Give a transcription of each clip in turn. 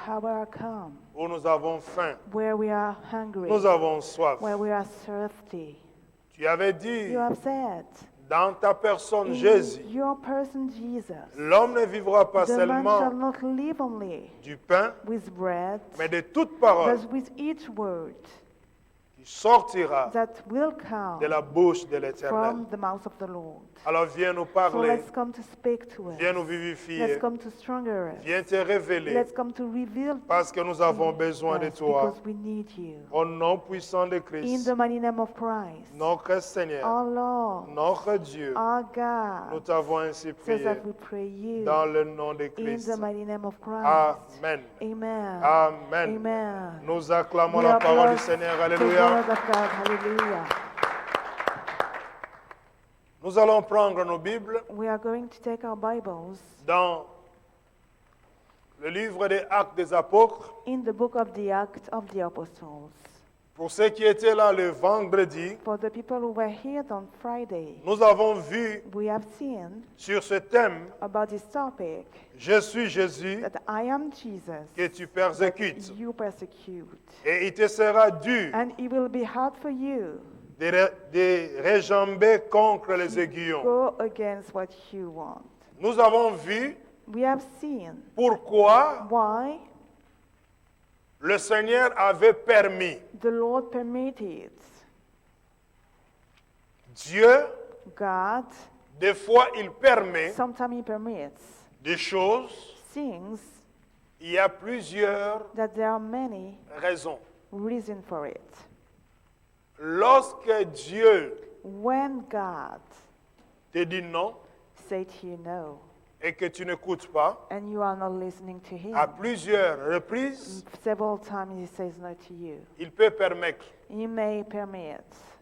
hour are come, où nous avons faim, where we are hungry, nous avons soif. where we are thirsty. Tu avais dit, You have said, dans ta personne, in Jésus, your person, Jesus, l'homme ne vivra pas the man shall seulement not live only du pain, with bread, mais de toute parole but with each word qui sortira that will come de la bouche de l'Éternel. from the mouth of the Lord. Alors viens nous So parler, let's come to speak to us. viens nous Let's vivifier, come to stronger us. viens te révéler, Let's come to reveal parce que nous avons besoin de us toi. because we need you. Au nom puissant de In Christ, the mighty name of Christ, notre Seigneur, our Lord, notre Dieu, our nous God, t'avons ainsi says prié that we pray you dans le nom de in Christ. the mighty name of Christ. Amen. Amen. Amen. Amen. Nous acclamons We la parole du applaud Seigneur. the Alléluia. word of God. Hallelujah. Nous allons prendre nos Bibles We are going to take our Bibles dans le livre des Actes des Apôtres. in the book of the Acts of the Apostles. Pour ceux qui étaient là le vendredi, For the people who were here on Friday, nous avons vu we have seen sur ce thème, about this topic je suis Jésus that I am Jesus, que tu persécutes. you persecute. Et il te sera dû And it will be hard for you de réjamber contre les aiguillons. go against what you want. Nous avons vu We have seen pourquoi why le Seigneur avait permis. the Lord permitted Dieu, God, des fois, il permet sometimes He permits des choses. things Il y a plusieurs that there are many raisons. reasons for it. Lorsque Dieu When God te dit non said to you no, et que tu n'écoutes pas, and you are not listening to Him, à plusieurs reprises, several times He says no to you. il peut permettre. He may permit,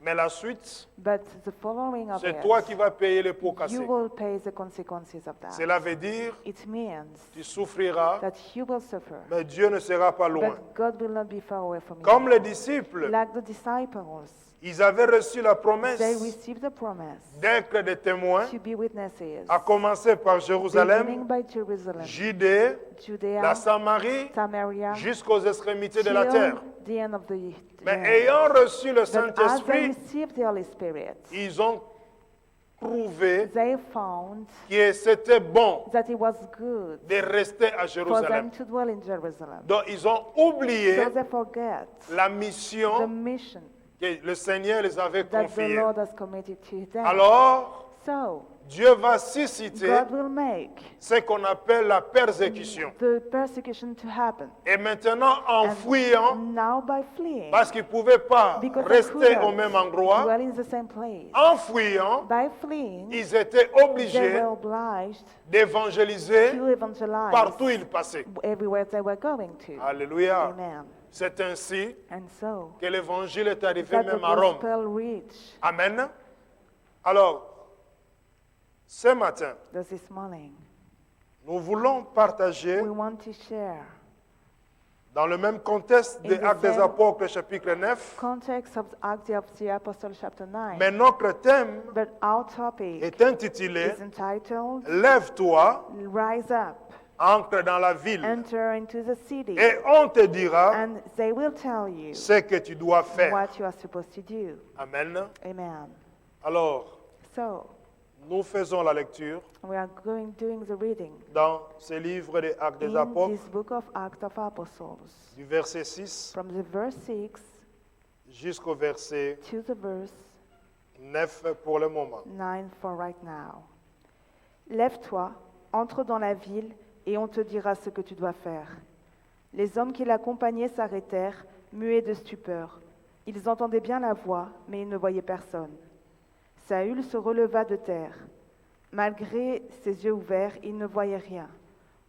Mais la suite, but the following of c'est toi it, qui vas payer les pots cassés. you will pay the consequences of that. Cela veut dire, It means tu souffriras, that you will suffer, mais Dieu ne sera pas loin. but God will not be far away from Comme you. les disciples, Like the disciples, ils avaient reçu la promesse they received the promise d'être des témoins, to be witnesses, à commencer par beginning Jérusalem, by Jerusalem, Judée, la Judea, Samarie, Samaria, jusqu'aux extrémités de la till terre. the end of the Mais earth. ayant reçu le But as they Saint-Esprit, received the Holy Spirit, ils ont trouvé they found que c'était bon that it was good de rester à for Jérusalem. them to dwell in Jerusalem. Donc ils ont oublié So they forget la the mission mission que le Seigneur les avait that the confiée. Lord has committed to them. Alors, So Dieu va susciter God will make ce qu'on appelle la persécution. the persecution to happen. Et maintenant, en And fuyant, now by fleeing, parce qu'ils ne pouvaient pas because they rester couldn't au même endroit, dwell in the same place, en fuyant, by fleeing, ils étaient they obligés were obliged d'évangéliser to evangelize partout où ils passaient. everywhere they were going to. Alléluia. Amen. C'est ainsi And so, que l'évangile est arrivé that the même à Rome. gospel reached Amen. Alors, ce matin, this morning. nous voulons partager We want to share dans le même contexte des In the Actes des same Apôtres, chapitre 9, context of Acts of the Apostle chapter 9. mais notre thème But our topic est intitulé is entitled Lève-toi, Rise Up, entre dans la ville, Enter into the City, et on te dira and they will tell you ce que tu dois faire. what you are supposed to do. Amen. Amen. Alors, So, nous faisons la lecture we are doing the reading dans ce livre des Actes des in Apôtres, this book of Acts of Apostles, du verset 6 from the verse 6 jusqu'au verset to the verse 9 pour le moment. 9 for right now. Lève-toi, entre dans la ville, et on te dira ce que tu dois faire. Les hommes qui l'accompagnaient s'arrêtèrent, muets de stupeur. Ils entendaient bien la voix, mais ils ne voyaient personne. Saül se releva de terre. Malgré ses yeux ouverts, il ne voyait rien.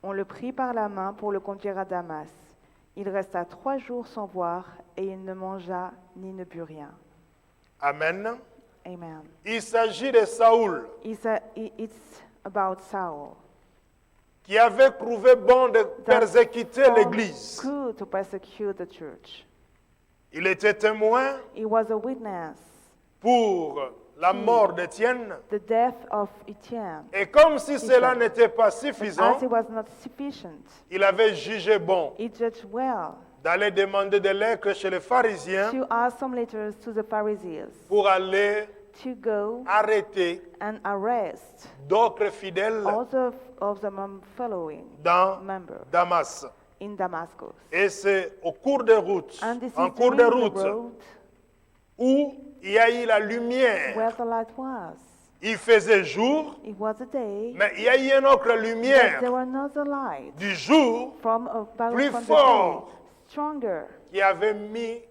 On le prit par la main pour le conduire à Damas. Il resta 3 jours sans voir, et il ne mangea ni ne but rien. Amen. Amen. Il s'agit de Saül, It's about Saul. qui avait trouvé bon de persécuter Found l'Église. good to persecute the church. Il était témoin He was a witness pour la mort d'Étienne. the death of Etienne. Et comme si cela n'était pas suffisant, As it was not sufficient, il avait jugé bon he judged well d'aller demander des lettres chez les pharisiens to ask some letters to the Pharisees pour aller to go arrêter and arrest d'autres fidèles all of the following dans members Damas. in Damascus. Et c'est au cours de route, And this en is cours de during the route, road où il y a eu la lumière. where the light was. Il faisait jour, It was a day, mais il y a eu une autre but lumière there was another light du jour from plus from the fort day, stronger, qui avait mis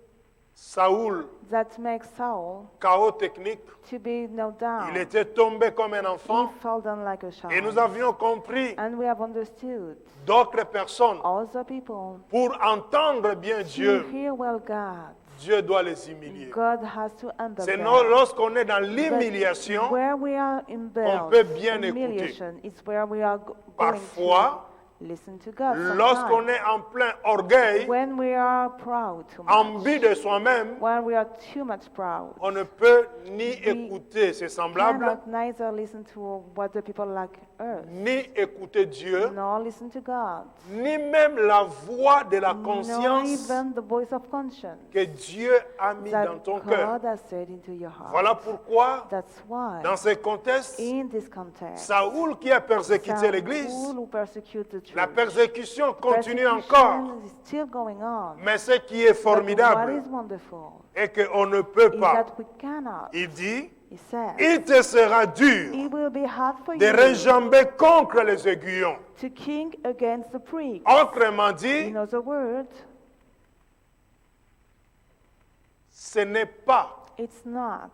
Saoul that makes Saul chaos technique. to be knocked down. Il était tombé comme un He enfant fell down like a et nous child. avions compris And we have understood d'autres personnes. other people Pour entendre bien to Dieu, hear well God. Dieu doit les humilier. God has to humble C'est them. lorsqu'on est dans But l'humiliation, where we are in on peut bien humiliation, it's where we are going parfois, to listen to God. lorsqu'on sometimes. est en plein orgueil, When we are proud too much, envie de soi-même, when we are too much proud, on ne peut ni écouter ses semblables, cannot neither listen to what the people like us, ni écouter Dieu, nor listen to God, ni même la voix de la nor conscience even the voice of conscience que Dieu a mis that dans ton cœur. God has said into your heart. Voilà pourquoi, That's why, dans ce contexte, in this context, Saoul qui a persécuté Saul l'Église, who persecute the church, la persécution continue persecution encore. is still going on. Mais ce qui est But what formidable is wonderful est qu'on ne peut is pas. that we cannot, Il dit, he says, il te sera dur it will be hard for de you réjamber contre les aiguillons. to king against the prick. Autrement dit, In other words, ce n'est pas it's not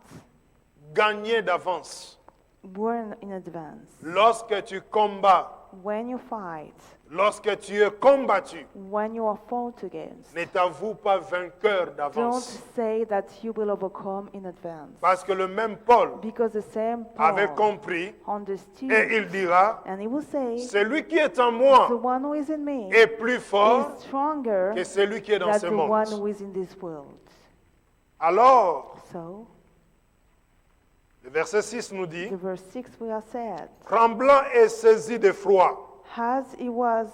gagner d'avance. born in advance. Lorsque tu combats, When you fight, lorsque tu es combattu, when you are fought against, ne t'avoue pas vainqueur don't d'avance. say that you will overcome in advance. Parce que le même Paul Because the same avait Paul compris understood, et il dira, and he will say, celui qui est en the moi one who is in me est plus fort is stronger que celui qui est dans than ce the one monde. who is in this world. Alors, So, le verset 6 nous dit, the verse 6 we are said, tremblant et saisi de froid. as he was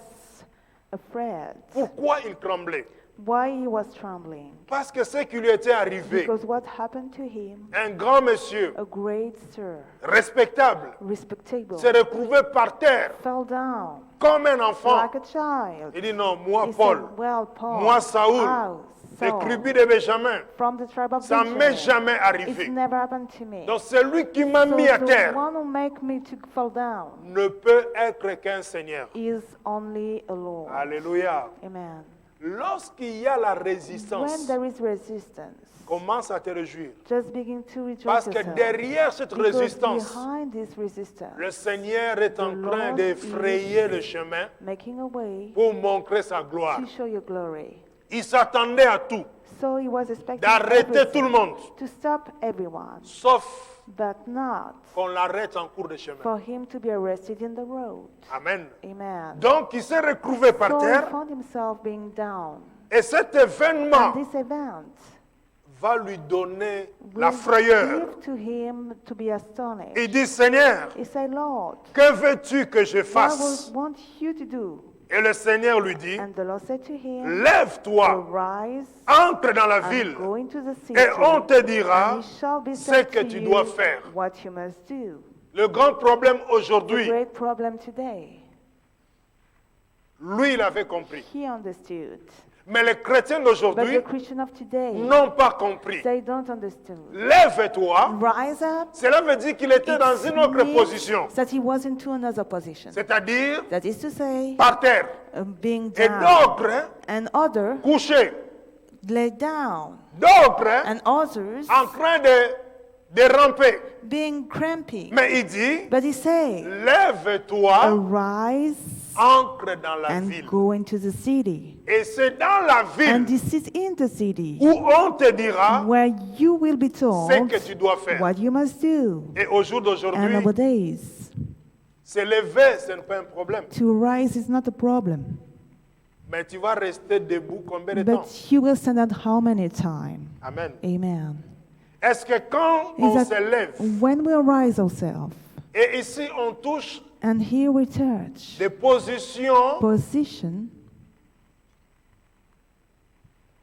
afraid, Pourquoi il tremblait? why he was trembling? Parce que ce qui lui était arrivé, Because what happened to him, un grand monsieur, a great sir, respectable, respectable, s'est retrouvé par terre fell down comme un enfant. like a child. Il dit non, moi He Paul, said, well, Paul, moi Saoul, les Saul, tribus de Benjamin, from the tribe of ça m'est Benjamin, jamais it's arrivé. never happened to me. Donc celui qui m'a So mis à the terre one who make me to fall down ne peut être qu'un Seigneur. is only a Lord. Alléluia. Amen. Lorsqu'il y a la When résistance, there is resistance, commence à te réjouir. just begin to rejoice Parce que yourself. derrière cette Because résistance, behind this resistance, le Seigneur est en The train Lord d'effrayer is le chemin making a way pour montrer sa gloire. to show your glory. Il s'attendait à tout, So he was expecting d'arrêter tout le everything, monde, to stop everyone, sauf but not qu'on l'arrête en cours de chemin. for him to be arrested in the road. Amen. Amen. Donc il s'est retrouvé par So he terre found himself being down. et cet événement And this event va lui donner will la frayeur. give to him to be astonished. Il dit, Seigneur, He said, Lord, que veux-tu que je what fasse? would want you to do? Et le Seigneur lui dit, And the Lord said to him, lève-toi, arise entre dans la and ville go into the city, et on te dira and it shall be ce said que to tu you dois faire. what you must do. Le grand problème The aujourd'hui, great problem today, lui, il avait compris. he understood. Mais les chrétiens But d'aujourd'hui the Christian of today, n'ont pas compris. they don't understand. Lève-toi, Rise up. cela veut dire qu'il était dans It une autre means position, that he was into another position. c'est-à-dire That is to say, par terre. being Et down. d'autres, And other couchés. lay down. D'autres, And others en train de ramper. being cramping. Mais il dit, But he said, lève-toi, arise entre dans la and ville. go into the city. Et c'est dans la And ville this is in the city où on te dira where you will be ce told que tu dois faire. what you must do. Et au jour And d'aujourd'hui, nowadays, se lever, ce n'est pas un problème. to rise is not a problem. Mais tu vas rester debout combien de temps? But you will stand out how many times? Amen. Amen. est-ce que quand is on that se lève, when we arise ourselves, et ici on touche and here we touch des positions position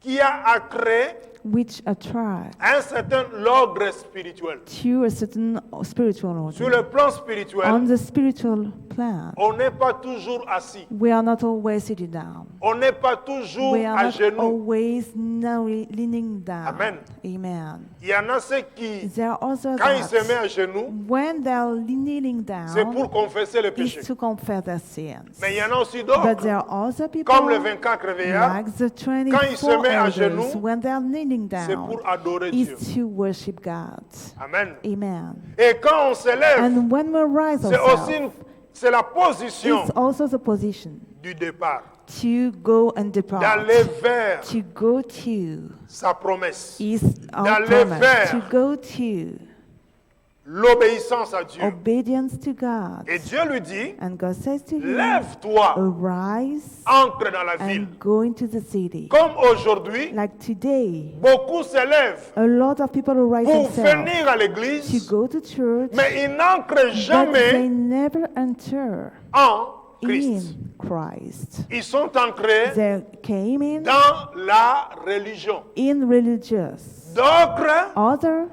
qui a attrait which attract à un certain ordre spirituel. to a certain spiritual Sur order. le plan On spirituel, the spiritual plan, on n'est pas toujours assis. we are not always sitting down. On n'est pas toujours We are à not genoux. always leaning down. Amen. Amen. Il y en a ceux qui, There are also quand ils se mettent that à genoux, when they're kneeling c'est pour down, confesser le péché. is to confess their sins. Mais il y en a aussi But d'autres, there are also people comme le 24 réveillard, like the quand ils se mettent 24 à elders, genoux, when they're kneeling c'est down, pour adorer Dieu. is to worship God. Amen. Amen. Et quand on se lève, And when we rise c'est aussi ourselves, c'est la position it's also the position du départ, to go and depart, d'aller vers to go to sa promesse, is our D'aller promise, vers to go to l'obéissance à Dieu. obedience to God. Et Dieu lui dit, And God says to him, lève-toi, arise entre dans la ville. and go into the city. Comme aujourd'hui, Like today, beaucoup se lèvent a lot of people arise pour themselves venir à to l'église, go to church, mais ils n'entrent but they jamais never enter en Christ. in Christ. Ils sont entrés They came in dans la religion. in religious. D'autres, Other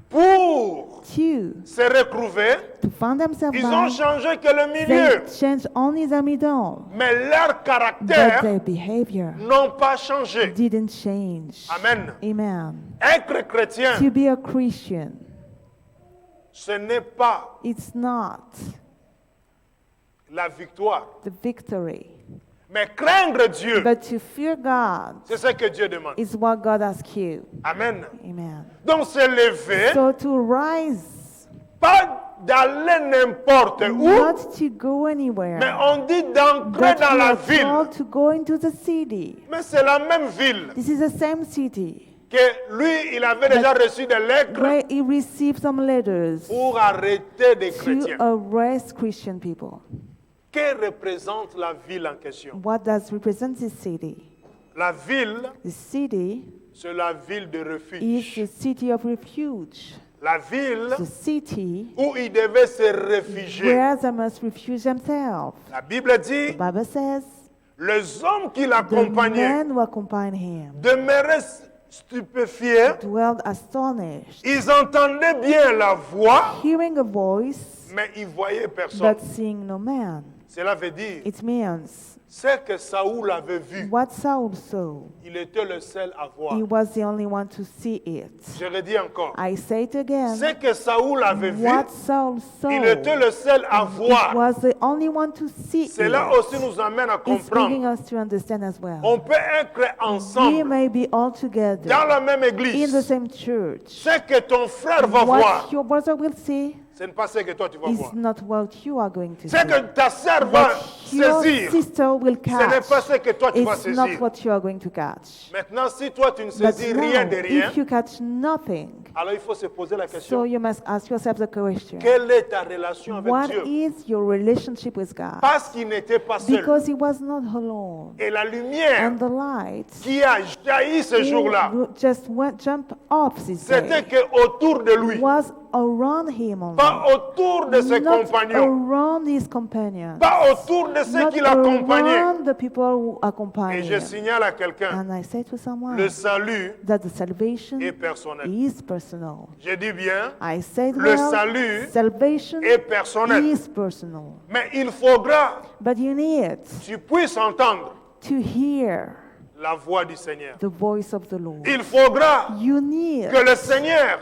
pour to se retrouver, find themselves ils ont bound, changé que le they milieu. change only the middle, Mais leur but caractère their behavior n'ont pas changé. didn't change. Amen. Amen. Être chrétien, To be a Christian, ce n'est pas it's not la victoire. the victory, Mais craindre Dieu, but to fear God c'est ce que Dieu demande. is what God asks you. Amen. Amen. Donc se lever, So to rise, pas d'aller n'importe où, not to go mais anywhere, on dit d'entrer but dans we la are ville. told to go into the city. Mais c'est la même ville This is the same city que lui, il avait déjà reçu des lettres where he received some letters pour arrêter des to chrétiens. arrest Christian people. Que représente la ville en question? What does represent this city? La ville, The city c'est la ville de is refuge. the city of refuge. La ville The city où ils devaient se réfugier. where they must refuse themselves. La Bible dit, The Bible says les hommes qui the l'accompagnaient men who accompanied him demeuraient stupéfiés. dwelled astonished, Ils entendaient bien la voix, hearing a voice mais ils voyaient personne. but seeing no man. Cela veut dire, It means ce que Saoul avait vu, what Saul saw, il était le seul à voir. he was the only one to see it. Je redis encore, I say it again. ce que Saoul avait vu, What Saul saw, il était le seul à it voir. was the only one to see Cela it. aussi nous amène à It's bringing comprendre. us to understand as well. On peut être We ensemble may be all dans together la même in the église. same church. Ce que ton frère va voir, What your brother will see ce n'est pas ce que toi tu vas is voir. not what you are going to Ce see. que ta sœur va What your saisir, sister will ce n'est catch pas ce que toi tu vas is not saisir. what you are going to catch. Maintenant, si toi tu ne But saisis rien now, de rien, if you catch nothing, alors il faut se poser la so question, you must ask yourself the question, quelle est ta relation avec what Dieu? is your relationship with God? Parce qu'il n'était pas seul. Because he was not alone. Et la lumière And the light qui a jailli ce jour-là, who just jump off this c'était day que autour de lui, was around him only. pas autour de ses Not compagnons, around his companions. pas autour de ceux Not qui l'accompagnaient. around the people who accompany Et je him. signale à quelqu'un, And I say to someone le salut that the salvation est personnel. is personal. Je dis bien, I said le well, salut salvation est personnel. is personal. Mais il faudra But you need que tu puisses entendre to hear la voix du Seigneur. the voice of the Lord. Il faudra You need, que le Seigneur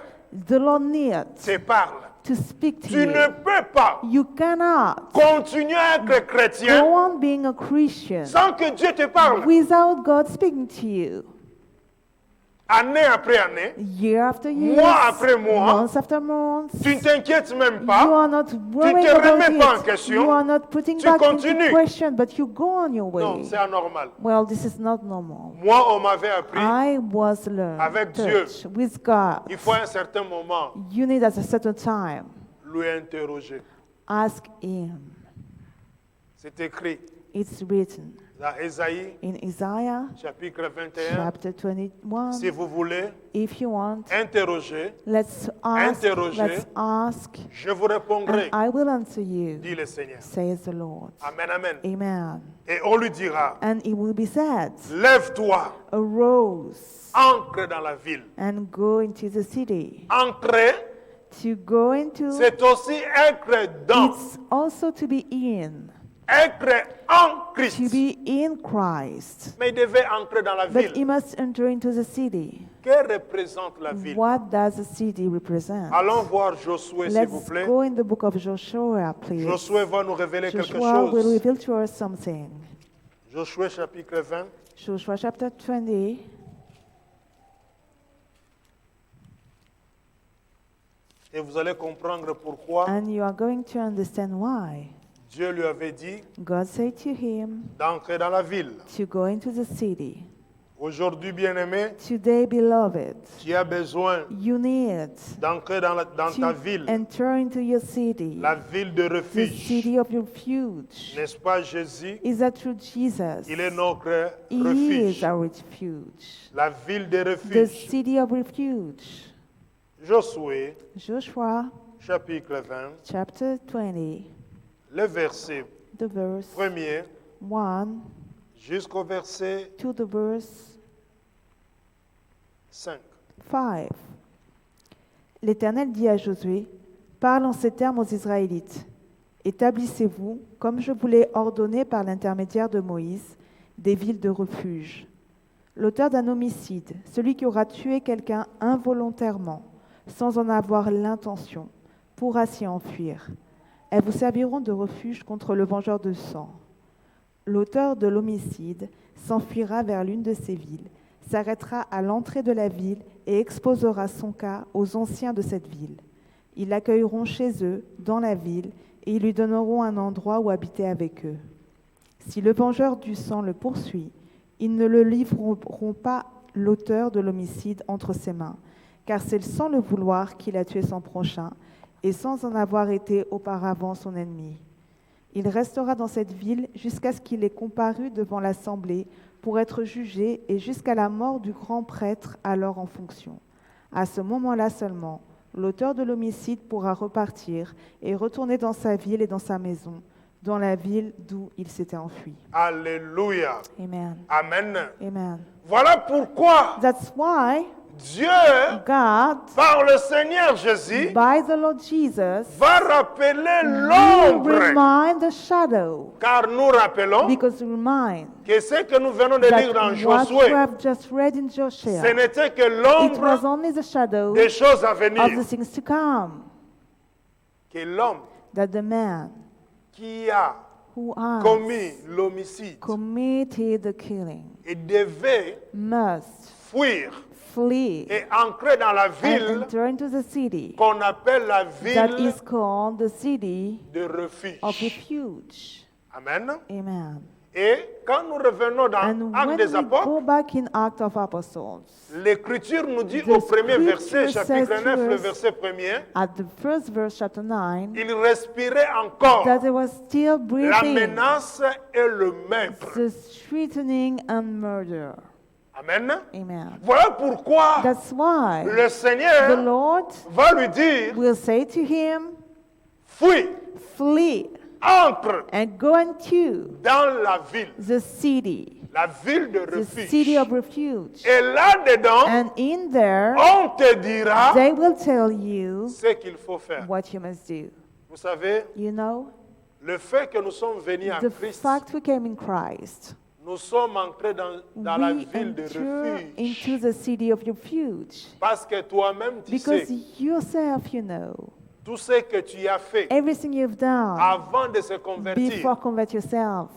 the Lord needs te parle. to speak to Tu ne you. peux pas You cannot continuer à être chrétien go on being a Christian sans que Dieu te parle. without God speaking to you. Année après année, Year after year, Mois après mois, month after month, tu ne t'inquiètes même you pas. are not worrying te remets about pas en it. question. You are not putting Tu back continues. into question, but you go on your way. Non, c'est anormal. Well, this is not normal. Moi, on m'avait appris, I was learned Avec touch with God. il faut à un certain moment You need at a certain time lui interroger. ask Him. C'est écrit, It's written. Dans Ésaïe, In Isaiah chapitre 21, chapter 21, si vous voulez if you want, interroger, let's ask, Interrogez. je vous and répondrai, I will answer you, dit le Seigneur. says the Lord. Amen, amen. Amen. Et on lui dira, And it will be said, lève-toi, arose entre dans la ville. and go into the city. Entrer, To go into, c'est aussi être dans, it's also to be in, être en to Christ. be in Christ. Mais il devait entrer dans la But he ville. must enter into the city. Que représente la ville? What does the city represent? Allons voir Josué, s'il vous Let's plaît. go in the book of Joshua, please. Josué va nous révéler quelque Joshua will chose. reveal to us something. Josué chapitre 20, Joshua chapter 20, et vous allez comprendre pourquoi and you are going to understand why. Dieu lui avait dit God said to him d'entrer dans la ville. to go into the city. Aujourd'hui, bien-aimé, Today, beloved, tu as besoin you need d'entrer dans ta to ville, enter into your city, la ville de the refuge. city of refuge. N'est-ce pas, Jésus? Is that true, Jesus? Il est notre He is refuge. our refuge. La ville de The refuge. city of refuge. Josué, Joshua chapitre 20, chapter 20, le verset the verse 1er 1 jusqu'au verset to the verse 5. 5. L'Éternel dit à Josué, parle en ces termes aux Israélites. Établissez-vous, comme je vous l'ai ordonné par l'intermédiaire de Moïse, des villes de refuge. L'auteur d'un homicide, celui qui aura tué quelqu'un involontairement, sans en avoir l'intention, pourra s'y enfuir. Elles vous serviront de refuge contre le vengeur de sang. L'auteur de l'homicide s'enfuira vers l'une de ces villes, s'arrêtera à l'entrée de la ville et exposera son cas aux anciens de cette ville. Ils l'accueilleront chez eux, dans la ville, et ils lui donneront un endroit où habiter avec eux. Si le vengeur du sang le poursuit, ils ne le livreront pas l'auteur de l'homicide entre ses mains, car c'est sans le vouloir qu'il a tué son prochain, et sans en avoir été auparavant son ennemi. Il restera dans cette ville jusqu'à ce qu'il ait comparu devant l'assemblée pour être jugé et jusqu'à la mort du grand prêtre alors en fonction. À ce moment-là seulement, l'auteur de l'homicide pourra repartir et retourner dans sa ville et dans sa maison, dans la ville d'où il s'était enfui. Alléluia. Amen. Amen. Amen. Voilà pourquoi That's why Dieu, God, par le Seigneur Jésus, by the Lord Jesus, va rappeler will l'ombre. remind the shadow, Car nous rappelons because remind que ce que nous venons de lire dans that what you Josué, have just read in Joshua, ce n'était que it was l'ombre only the shadow des choses à of the venir. things to come, Que l'homme that the man qui a who has commis l'homicide, committed the killing il devait must fuir flee et entrer dans la and ville enter into the city qu'on appelle la that ville is called the city de refuge. of refuge. Amen. Amen. Et quand nous revenons dans And Actes when des we Apôtres, go back in Acts of Apostles, l'Écriture nous dit The au premier scripture verset, chapitre says 9, to le us verset premier, at the first verse, chapter 9, il respirait encore. that it was still La breathing menace et le mépris. the threatening and murder. Amen. Amen. Voilà pourquoi That's why le the Seigneur Lord va lui dire, will say to him, fuis, flee entre and go into dans la ville, the city de the city refuge. of refuge. Et là-dedans, And in there, on te dira they will tell you ce qu'il faut faire. what you must do. Vous savez, You know, le fait que nous sommes venus en the Christ, fact we came in Christ, nous sommes entrés dans la we ville de enter refuge. into the city of refuge. Parce que toi-même, tu Because sais, yourself, you know, tout ce que tu as fait everything you've done avant de se convertir, before convert yourself,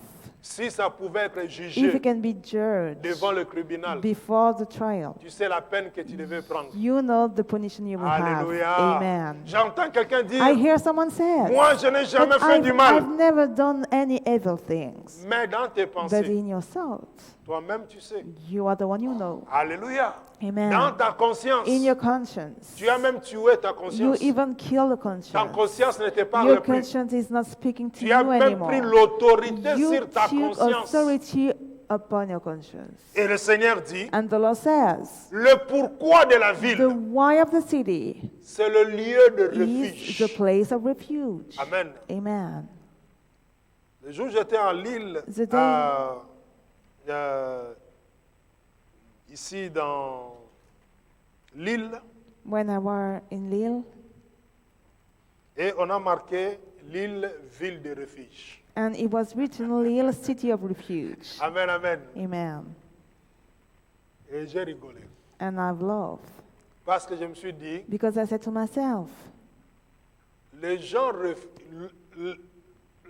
si ça pouvait être if you jugé can be judged devant le tribunal, before the trial, tu sais la peine que tu devais prendre. you know the punishment you will Alléluia. have. Amen. J'entends quelqu'un dire, I hear someone say, moi je n'ai jamais fait du mal. I've never done any evil things. Mais dans tes But pensées, in your thoughts, toi-même tu sais. you are the one you know. Alléluia. Amen. Dans ta conscience, In your conscience. tu as même tué ta You conscience. even kill the Ta conscience. conscience ne te parle Your plus. conscience is not speaking to Tu as you même anymore. pris l'autorité You sur ta took conscience. authority upon your conscience. Et le Seigneur dit, And the Lord says, le pourquoi de la the ville, why of the city c'est le lieu de is the refuge. place of refuge. Amen. Amen. Le jour où j'étais en Lille, The day- ici dans l'île, When I was in Lille, et on a marqué l'île, ville de refuge. and it was written Lille, city of refuge. Amen, amen. Amen. Et j'ai rigolé. And I've loved. Parce que je me suis dit, Because I said to myself, les gens,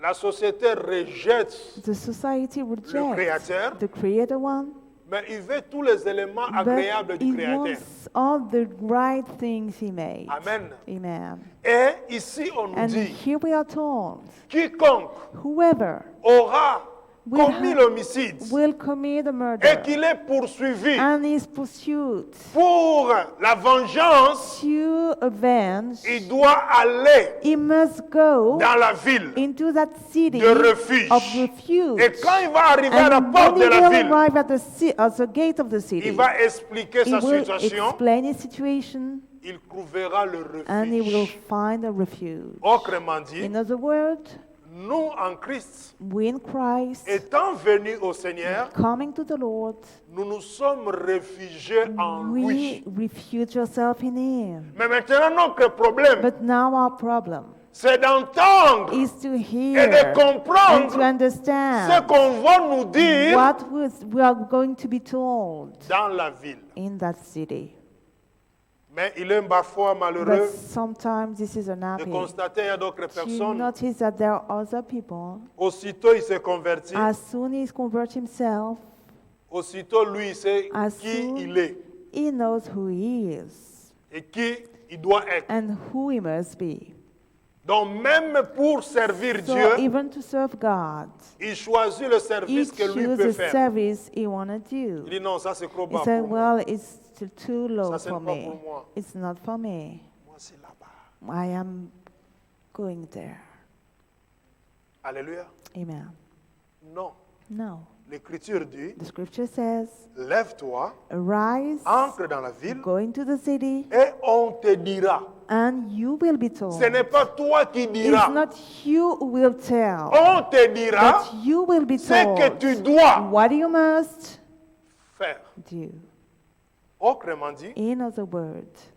la société rejette the society le rejects Créateur, the Creator one, mais il veut tous les éléments but agréables du He Créateur. wants all the right things He made. Amen. Amen. Et ici, on nous And dit, here we are told, quiconque whoever aura will commis have- l'homicide will commit a et murder qu'il est poursuivi and is pursued pour la vengeance, to avenge, il doit aller he must go dans la ville into that city de refuge. of refuge. Et quand il va arriver à la And porte when de he la will ville, arrive at the gate of the city, il va expliquer he sa will situation, explain his situation il trouvera le and he will refuge. find a refuge. Autrement dit, In other words, nous en Christ, we in Christ, étant venus au Seigneur, coming to the Lord, nous nous sommes réfugiés en lui. we refuge ourselves in Him. Mais maintenant, notre problème, But now our problem c'est d'entendre is to et hear de and comprendre to ce understand qu'on va nous dire what we are going to be told dans la ville. in that city. Mais il est parfois But malheureux sometimes this is de unhappy. constater qu'il y a d'autres To personnes, notice that there are other people, aussitôt il se convertit, as soon as he converts himself, aussitôt lui il sait As qui soon- il est he knows who he is et qui il doit être. and who he must be. Donc même pour servir So Dieu, even to serve God, il choisit le he service que lui chooses peut the faire. service he want to do. Il dit non, ça c'est trop He bas said, pour moi. well, it's too low Ça, c'est for pas me. pour moi. It's not for me. Moi c'est là-bas. I am going there. Alléluia. Amen. Non. No. L'Écriture dit, The scripture says, lève-toi, arise, entre dans la ville go into the city, et on te dira. and you will be told. Ce n'est pas toi qui It's diras. not you who will tell, On te dira but you will be ce que told tu dois what you must faire. do. Autrement dit, In other words,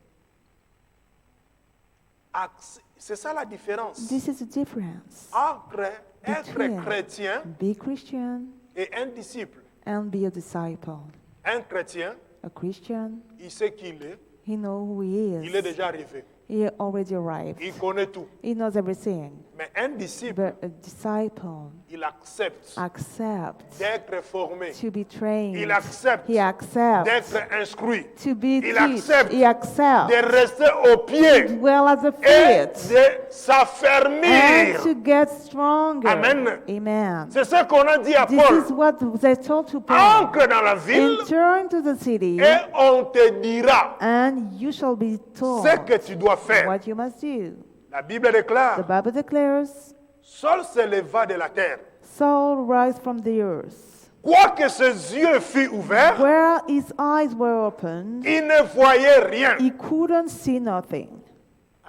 c'est ça la différence this is the difference entre être between chrétien be Christian et un disciple. and be a disciple. Un chrétien, A Christian, il sait qui il est, he knows who he il est is. déjà arrivé, He already arrived. il connaît tout. He knows everything. Mais un disciple, But a disciple il accepte accepts d'être formé, to be trained. il accepte He accepts d'être instruit, to be il taught. accepte He accepts de rester au pied dwell at the et feet de and s'affermir. to get stronger. Amen. Amen. C'est ce qu'on a dit à This Paul. is what they told to Paul. Entre dans la ville Enter into the city, et on te dira and you shall be told ce que tu dois faire. what you must do. La Bible The déclare, Bible declares, Saul se leva de la terre. Saul rise from the earth. Quoique ses yeux fussent ouverts, Where his eyes were opened, il ne voyait rien. he couldn't see nothing.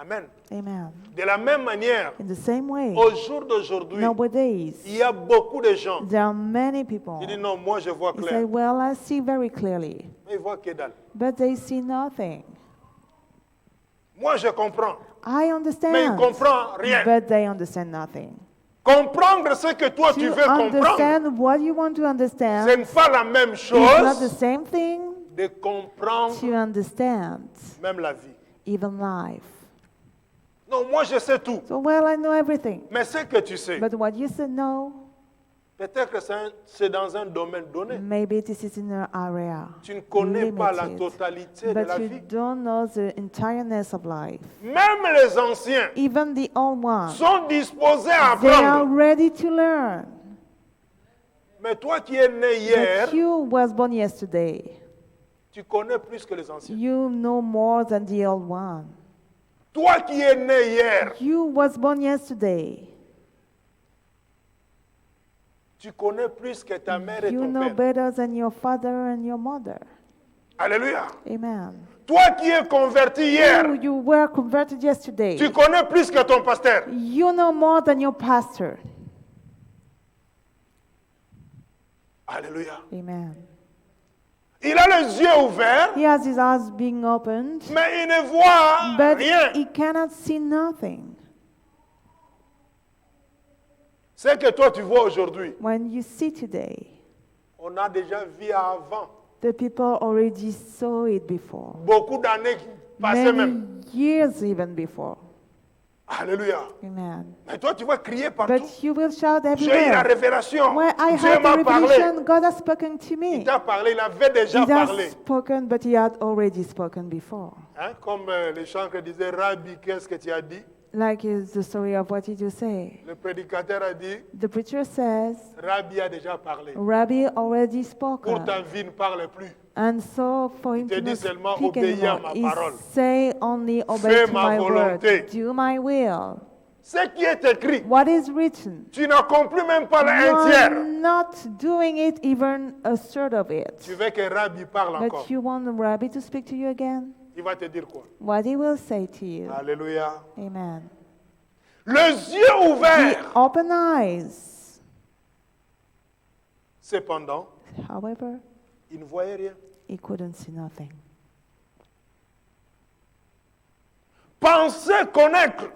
Amen. Amen. De la même manière, In the same way, au jour d'aujourd'hui, nowadays, il y a beaucoup de gens there are many people qui disent non, moi je vois who say, clair. well, I see very clearly, Mais ils voient que dalle. but they see nothing. Moi je comprends, I mais ils ne understand, comprennent rien. but they understand nothing. Comprendre ce que toi tu To veux comprendre, understand what you want to ce understand n'est pas la même is not the chose same thing de comprendre to understand même la vie. even life. Non, moi je sais tout. So, well, I know everything. Mais ce que tu sais, But what you said no, peut-être que c'est dans un domaine donné. maybe this is in an area Tu ne connais pas la limited, totalité de la but you vie. don't know the entireness of life. Même les anciens Even the old ones, sont disposés à they are apprendre. ready to learn. Mais toi qui es né hier, But you was born yesterday. Tu connais plus que les anciens. You know more than the old one. Toi qui es né hier, You was born yesterday. tu connais plus que ta mère et You ton know père. better than your father and your mother. Alléluia. Amen. Toi qui es converti hier, You were converted yesterday. tu connais plus que ton pasteur. You know more than your pastor. Alléluia. Amen. Il a les yeux ouverts, He has his eyes being opened, mais il ne voit but rien. he cannot see nothing. Ce que toi tu vois aujourd'hui, When you see today, on a déjà vu avant. the people already saw it before. Beaucoup d'années passées Many même. years even before. Alléluia. Amen. Mais toi tu vas crier partout. But you will shout J'ai eu la everywhere. révélation. Where I Dieu had the m'a parlé. revelation, God has spoken to Il me. t'a parlé, il avait déjà He parlé. has spoken, but he had already spoken before. Hein, comme les chancres disaient, Rabbi, qu'est-ce que tu as dit? Like is the story of what did you say? Le prédicateur a dit, The preacher says, Rabbi a déjà parlé. Rabbi already Pour spoken. ta vie, ne parle plus. And so for him te to dit not seulement, speak obéis à anymore, ma he parole. say only obey Fais to ma my word, volonté. do my will. Ce qui est écrit, What is written, tu n'accomplis même pas you un are tiers. not doing it even a third of it. Tu veux que Rabbi parle encore. But you want the Rabbi to speak to you again? Il va te dire quoi? What he will say to you. Alléluia. Amen. Les yeux The ouverts. open eyes. Cependant, However, il ne voyait rien. he couldn't see nothing. Penser connaître,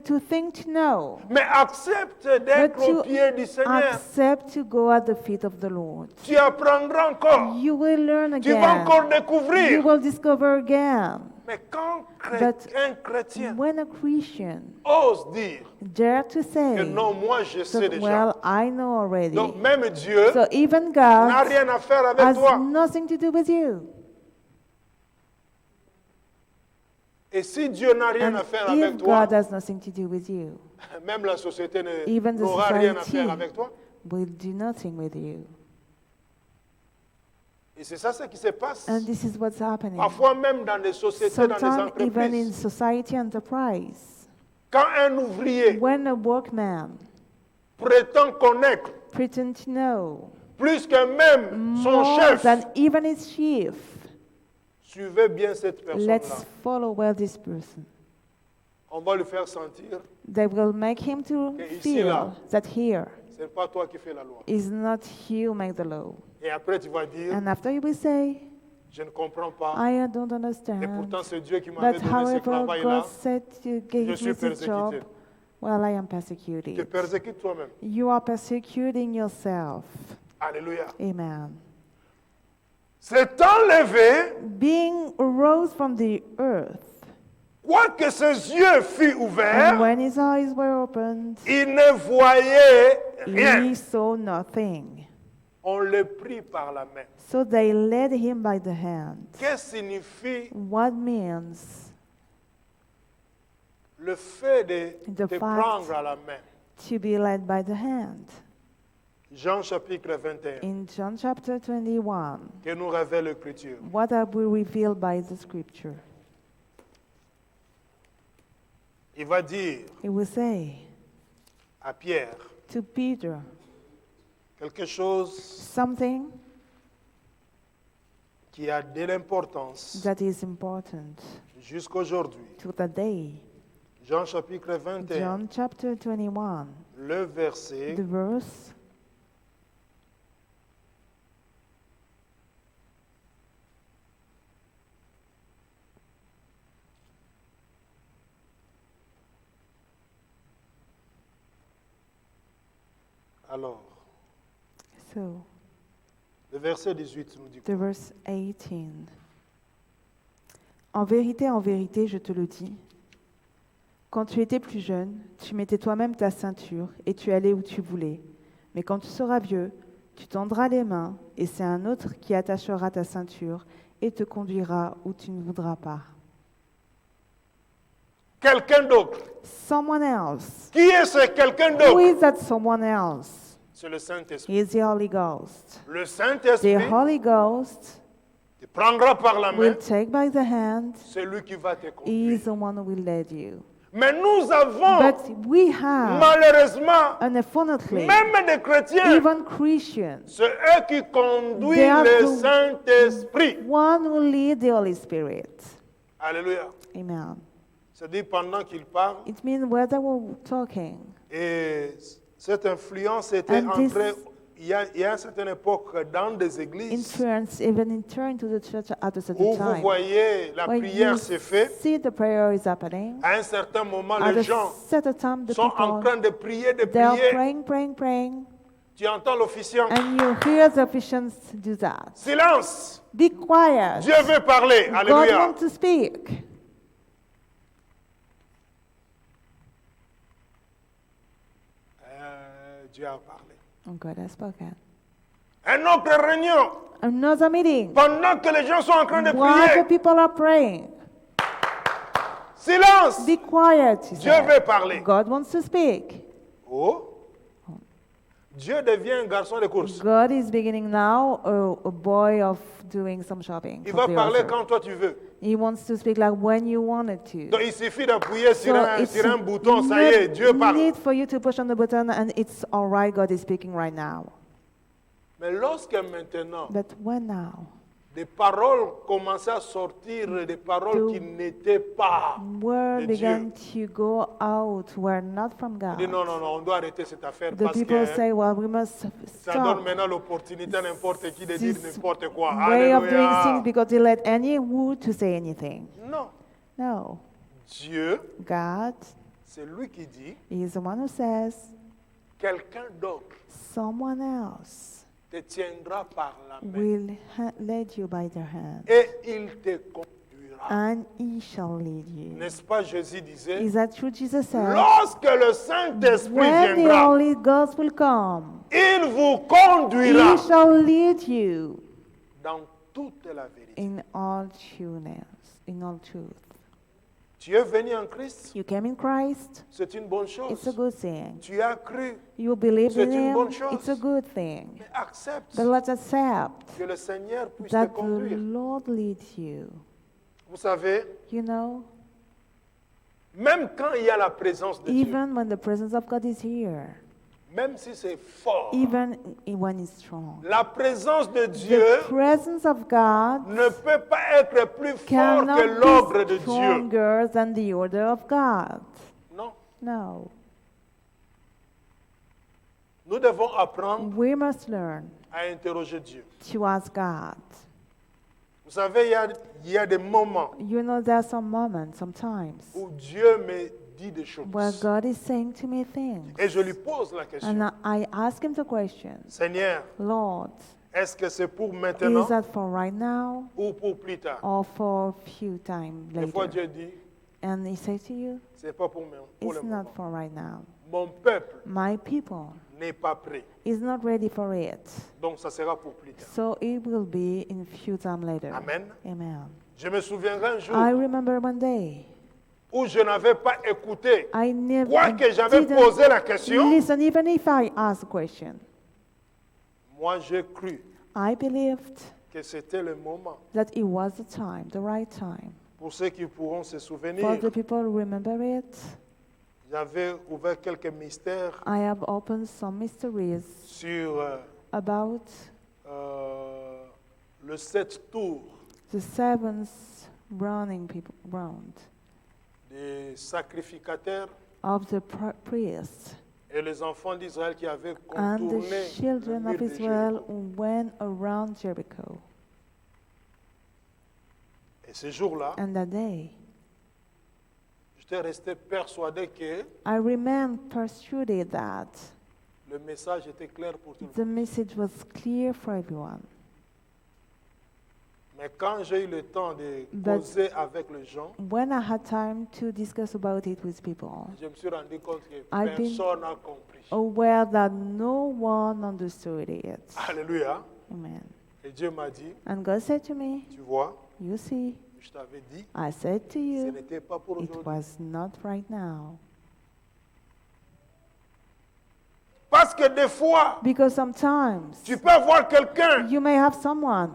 To think to know, mais accepte d'être but au to pied du Seigneur. accept to go at the feet of the Lord. Tu apprendras encore. You will learn Tu vas again. encore You découvrir. will discover again. Mais quand But un chrétien when a Christian ose dire dare to que say non, moi je sais that, déjà. well, I know already. Donc même Dieu So even n'a God rien à faire avec has toi. nothing to do with you. Et si Dieu n'a rien And à faire avec if toi, God has nothing to do with you, même la société even the n'aura rien à society faire avec toi. will do nothing with you. Et c'est ça ce qui se passe. And this is what's happening. Parfois même dans les sociétés, dans les Sometimes even in entreprises. society enterprise, Quand un ouvrier when a workman prétend connaître pretend to know plus que même son more chef, than even his chief, suivez bien cette personne-là. let's follow well this person. On va lui faire sentir They will make him to Que ici, là. feel that here que ce n'est pas toi qui fais la loi. is not he who make the law. Et après, tu vas dire, And after you will say, je ne comprends pas. I don't Et understand. pourtant, c'est Dieu qui m'avait But donné ce however, travail-là. God said you Je gave suis me this job. persécuté. Well, I am Tu te persecuted. persécutes toi-même. You are persecuting yourself. Alléluia. Amen. C'est enlevé, Being rose from the earth, quoique ses yeux furent and ouverts, when his eyes were opened, il ne voyait rien. he saw nothing. On le prit par la main. So they led him by the hand. Qu'est-ce que signifie What means le fait de The te fact- prendre à la main? to be led by the hand? Jean chapitre 21, In John chapter 21, que nous révèle l'Écriture. what are we revealed by the scripture? Il va dire It will say à Pierre to Peter quelque chose something qui a de l'importance that is important jusqu'aujourd'hui. to the day. Jean chapitre 21, John chapter 21, le verset the verse alors, so le verset 18 nous dit the verse 18. En vérité, je te le dis, quand tu étais plus jeune, tu mettais toi-même ta ceinture et tu allais où tu voulais. Mais quand tu seras vieux, tu tendras les mains et c'est un autre qui attachera ta ceinture et te conduira où tu ne voudras pas. quelqu'un d'autre. Someone else. Qui est ce quelqu'un Who d'autre? is that someone else? C'est le Saint-Esprit. He is the Holy Ghost. Le The Saint-Esprit Holy Ghost te prendra par la will main, take by the hand. c'est lui qui va te He conduire. is the one who will lead you. Mais nous avons, But we have, malheureusement, unfortunately, même des chrétiens, even Christians, c'est eux qui conduisent They are le the- Saint-Esprit. one who lead the Holy Spirit. Alléluia. Amen. C'est-à-dire pendant qu'il parle, It means where they were talking, et cette influence était And this- entrée, il y a une certaine époque, dans des églises influence even enter into the church at a certain où vous time. voyez la When prière you se fait. see the prayer is happening, À un certain moment, at les a gens certain time the sont en people, train de prier, de they are prier. praying, Tu entends l'officiant. and you hear the officials do that. Silence. Be quiet. Dieu veut parler. God Alléluia. wants to speak. Dieu a parlé. And God has spoken. Un autre réunion. Another meeting. Pendant que les gens sont en train de While the prier. people are praying, Silence. be quiet. He Dieu said. veut parler. God wants to speak. Oh. Dieu devient un garçon de course. God is beginning now a boy of doing some shopping. Il for va the parler altar. quand toi tu veux. He wants to speak like when you want it to. Donc il suffit d'appuyer sur it's un bouton, ça y est, Dieu parle. need for you to push on the button and it's all right, God is speaking right now. Mais lorsque maintenant But when now? des paroles commençaient à sortir, des paroles The qui n'étaient pas Word de began Dieu. to go out were not from On God. dit non, non, non, on doit arrêter cette affaire The parce people que say, well, we must ça donne stop maintenant l'opportunité à n'importe qui de dire this n'importe quoi. way of doing things Alléluia. because they let anyone to say anything. Non. No. Dieu, God c'est lui qui dit, is the one who says, quelqu'un d'autre someone else te tiendra par la main will lead you by the hand, et il te conduira. and he shall lead you. N'est-ce pas, Jésus disait, Is that true? Jesus said, lorsque le Saint-Esprit when the viendra, Holy Ghost will come, il vous he conduira shall lead you dans toute la vérité. in all trueness, in all truth. Tu es venu en Christ, You came in Christ, c'est une bonne it's chose. a good thing. Tu as cru, You believe C'est in une him, bonne chose. it's a good thing. mais accepte But let's accept que le Seigneur puisse te that the conduire. Lord leads you. Vous savez, You know, même quand il y a la présence de Dieu, even when the presence of God is here, même si c'est fort, even when it's strong, la présence de the Dieu presence of God ne peut pas être plus fort cannot que l'ordre de be Dieu. stronger than the order of God. Non. No, Nous devons apprendre we must learn à interroger Dieu. to ask God. Vous savez, il y a des moments You know, there are some moments, sometimes, où Dieu me dit des choses. where God is saying to me things, Et je lui pose la question. and I ask Him the question, Seigneur, Lord, est-ce que c'est pour maintenant is that for right now ou pour plus tard? or for a few time Des fois, later? Dieu dit, And He says to you, c'est pas pour le it's moment. not for right now. Mon peuple My people n'est pas prêt. is not ready for it. Donc, ça sera pour plus tard. So it will be in few time later. Amen. Amen. Je me souviendrai un jour I remember one day, où je n'avais pas écouté. I never Quoique j'avais didn't posé la question, listen, even if I ask a question. moi j'ai cru I believed que c'était le moment. that it was the time, the right time. Pour ceux qui pourront se For souvenir, the people who remember it, j'avais ouvert quelques mystères I have opened some mysteries sur about le 7 tours the seventh running people round des sacrificateurs of the priests et les enfants d'Israël qui avaient and contourné the le children mur of de Israel Jéricho. who went around Jericho. Et ce jour-là, And that day, j'étais resté persuadé que I remain persuaded that le message était clair pour tout le monde. the message was clear for everyone. Mais quand j'ai eu le temps de But- causer avec les gens, When I had time to discuss about it with people, je me suis rendu compte que I've been- personne n'a compris. aware that no one understood it. Alléluia. Amen. Et Dieu m'a dit, And God said to me, tu vois, you see, je t'avais dit, I said to ce you, n'était pas pour it aujourd'hui. was not right now. Parce que des fois, Because sometimes tu peux avoir quelqu'un you may have someone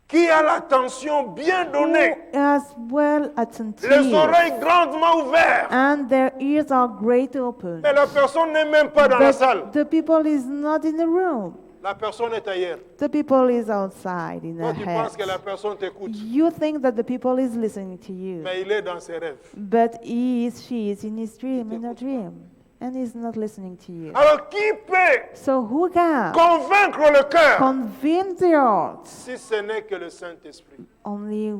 qui qui a l'attention bien donnée, who is well les attentive, oreilles grandement ouvertes. and their ears are great open. Mais la personne n'est même pas dans la salle. But the people is not in the room. La personne est ailleurs. The people is outside in Toi, their tu penses que la head. personne t'écoute, You think that the people is listening to you, mais il est dans ses rêves. but she is in his dream, in a dream, and he's not listening to you. Alors, qui peut So who can convaincre le cœur convince the heart? si ce n'est que le Saint-Esprit? Only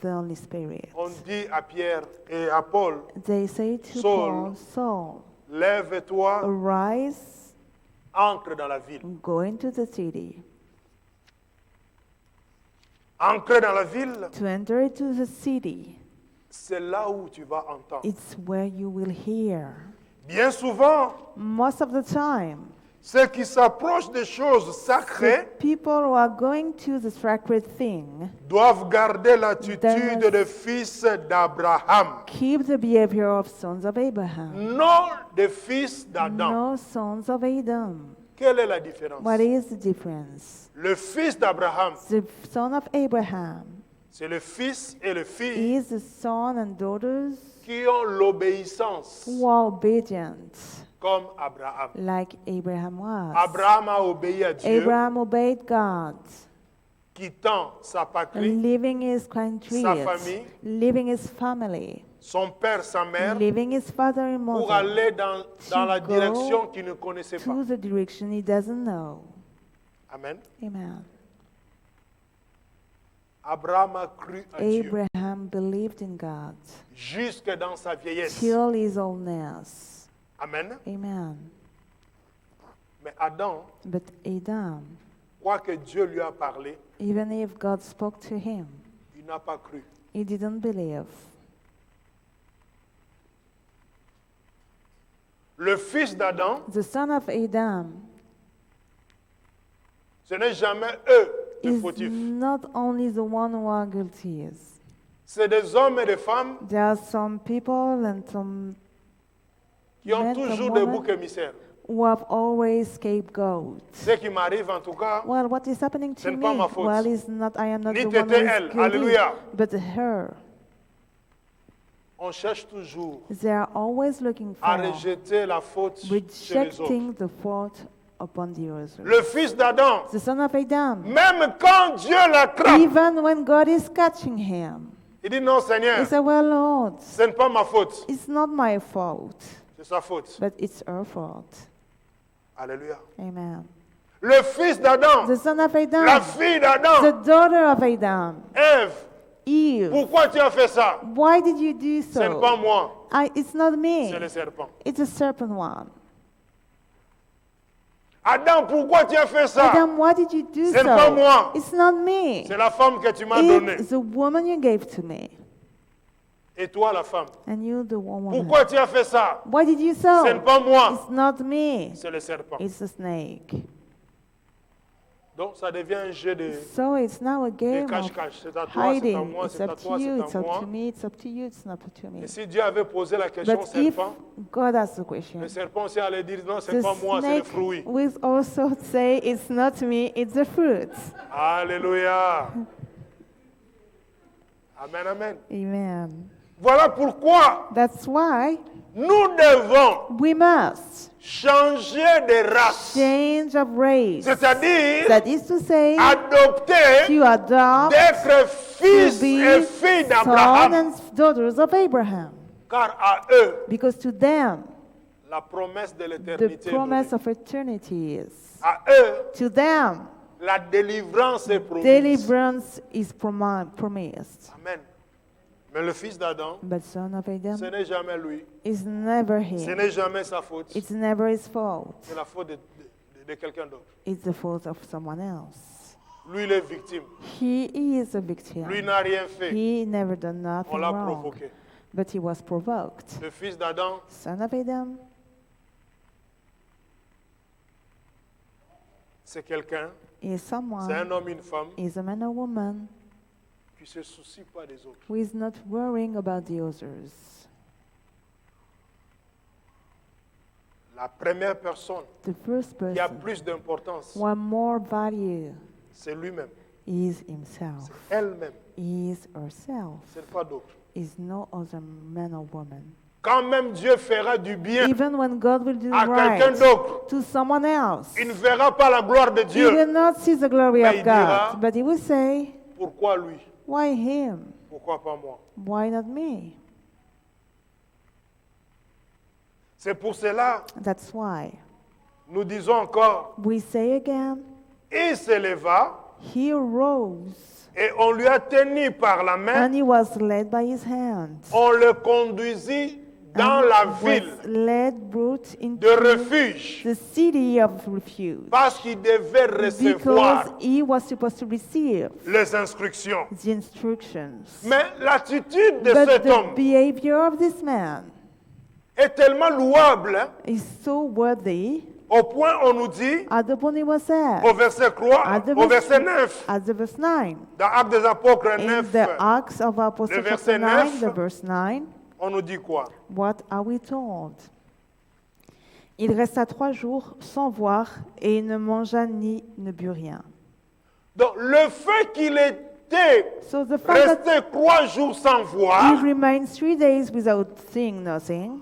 the Holy Spirit. On dit à Pierre et à Paul, They say to Saul. Paul, Saul, lève-toi, arise, entre dans la ville. go into the city. Entrer dans la ville, To enter into the city, c'est là où tu vas entendre. it's where you will hear. Bien souvent, Most of the time, ceux qui s'approchent des choses the sacrées people who are going to the sacred thing doivent garder l'attitude Then- de fils d'Abraham, keep the behavior of sons of Abraham, non de fils d'Adam. no sons of Adam. Quelle est la différence? What is the difference? Le fils d'Abraham, The son of Abraham c'est le fils et le fille is the son and daughters qui ont l'obéissance who are obedient, comme Abraham. like Abraham was. Abraham a obéi à Dieu, Abraham obeyed God, quittant sa patrie, leaving his country, Sa famille. leaving his family, son père, sa mère, leaving his father and pour mother aller dans la go direction qu'il ne connaissait pas. to the direction he doesn't know. Amen. Amen. Abraham a cru à Dieu Abraham believed in God jusque dans sa vieillesse. till his oldness. Amen. Amen. Mais Adam, But Adam, quoi que Dieu lui a parlé, even if God spoke to him, il n'a pas cru. he didn't believe. Le fils d'Adam, The son of Adam ce n'est jamais eux les is fautifs. not only the one who are guilty. C'est des hommes et des femmes There are some people and some qui ont Men and toujours des women. boucs émissaires. who have always scapegoats. Ce qui m'arrive en tout cas, Well, what is happening Ce to n'est me? pas ma faute. Well, it's not. I am not Ni the one who t'étais is elle. guilty, Alléluia. but her. on cherche toujours They are always looking à for rejeter la faute chez les autres. rejecting the fault upon the others. Le fils d'Adam, The son of Adam, même quand Dieu l'attrape, even when God is catching him, il dit non he Seigneur, said, "Well, Lord, ce n'est pas ma faute, it's not my fault, c'est sa faute. but it's her fault." Alléluia. Amen. Le fils d'Adam, The son of la Adam, fille the d'Adam, daughter of Adam, Ève, Eve. pourquoi tu as fait ça? Why did you do Ce n'est pas so? moi, It's not me. c'est le serpent. It's a serpent one. Adam, pourquoi tu as fait ça? Adam, why did you do Ce n'est pas so? moi. It's not me. C'est la femme que tu m'as donnée. It's the woman you gave to me. Et toi, la femme, And you, the woman. pourquoi tu as fait ça? Why did you Ce n'est so? pas moi, It's not me. c'est le serpent. It's the snake. Donc ça devient un jeu de So it's now a game of cache-cache. C'est à toi, c'est à hiding. moi, It's c'est à up to toi, you. c'est It's à up moi. to me. It's up to you. It's not up to me. Et si Dieu avait posé la question au But if serpent, God asks the question, le serpent aussi allait dire non, c'est the pas moi, c'est le snake fruit. will also say, "It's not me. It's the fruit." Alléluia. Amen, amen. Amen. Voilà pourquoi That's why nous devons we must changer de race. change of race. C'est-à-dire That is to say, adopter to adopt d'être fils to et be filles sons d'Abraham. and daughters of Abraham. Car à eux, Because to them, la promesse de the l'éternité est promise donnée. of eternity is. À eux, To them, la délivrance est promise. deliverance is promised. Amen. Mais le fils d'Adam, But son of ce Adam n'est jamais lui. is never Ce him. n'est jamais sa faute. It's never his fault. C'est la faute de quelqu'un d'autre. It's the fault of someone else. Lui, il est victime. He is a victim. Lui n'a rien fait. He never done On nothing l'a wrong. provoqué. But he was provoked. Le fils d'Adam, Son of Adam c'est quelqu'un, is c'est un someone, homme, une femme, is a man or woman qui ne se soucie pas des autres. who is not worrying about the others. La première personne The first qui a person plus d'importance, who have more value c'est lui-même. is himself, C'est elle-même. is herself, Ce n'est pas d'autre. is no other man or woman. Quand même Dieu fera du bien Even when God will do à quelqu'un right d'autre, to someone else, il ne verra pas la gloire de he Dieu. will not see the glory Mais of il dira, God, but he will say, Pourquoi lui? why him? Pourquoi pas moi? Why not me? C'est pour cela, That's why nous disons encore, we say again, il s'éleva he rose et on lui a tenu par la main, and he was led by his hand. on le conduisit dans and la was ville led, brought de into refuge the city of refuge, parce qu'il devait because recevoir he was supposed to receive les instructions. the instructions. Mais l'attitude de But cet the homme behavior of this man est tellement louable hein, is so worthy au point on nous dit at the point it was said, au verset 3, at the au verse, verset 9, at the verse 9. dans Actes des Apôtres In 9, the Acts of Apostles le verset chapter 9, 9, the verse 9, on nous dit quoi? what are we told? Il resta 3 jours sans voir et il ne mangea ni ne but rien. Donc le fait qu'il était So the fact that resté 3 jours sans he voir, remained 3 days without seeing nothing,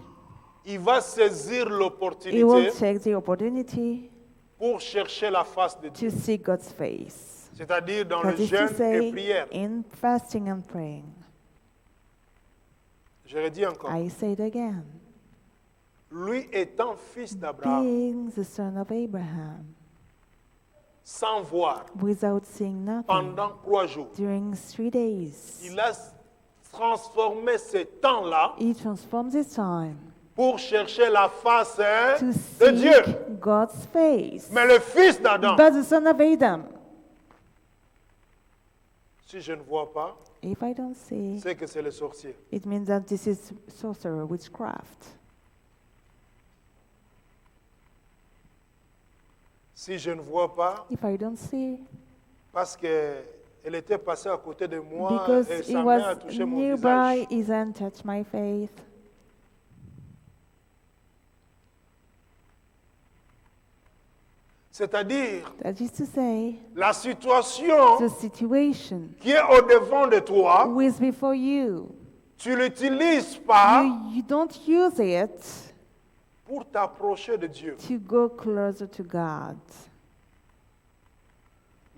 il va saisir he will l'opportunité take the opportunity pour chercher la face de Dieu. to see God's face. C'est-à-dire dans That le is to jeûne et say, prière. in fasting and praying. Je redis encore. I say it again. Lui étant fils d'Abraham, Being the son of Abraham, sans voir, without seeing nothing, pendant 3 jours, during 3 days, il a transformé ce temps-là he transforms his time pour chercher la face hein, to de Dieu. seek God's face. Mais le fils d'Adam, But the son of Adam, si je ne vois pas, if I don't see, c'est que c'est le sorcier. it means that this is sorcerer, witchcraft. Si je ne vois pas, If I don't see, parce qu'elle était passée à côté de moi because et he sa main a was touché mon nearby, visage. his hand touched my face. C'est-à-dire, That is to say, la situation the situation qui est au-devant de toi, who is before you, tu l'utilises pas you don't use it pour t'approcher de Dieu, to go closer to God,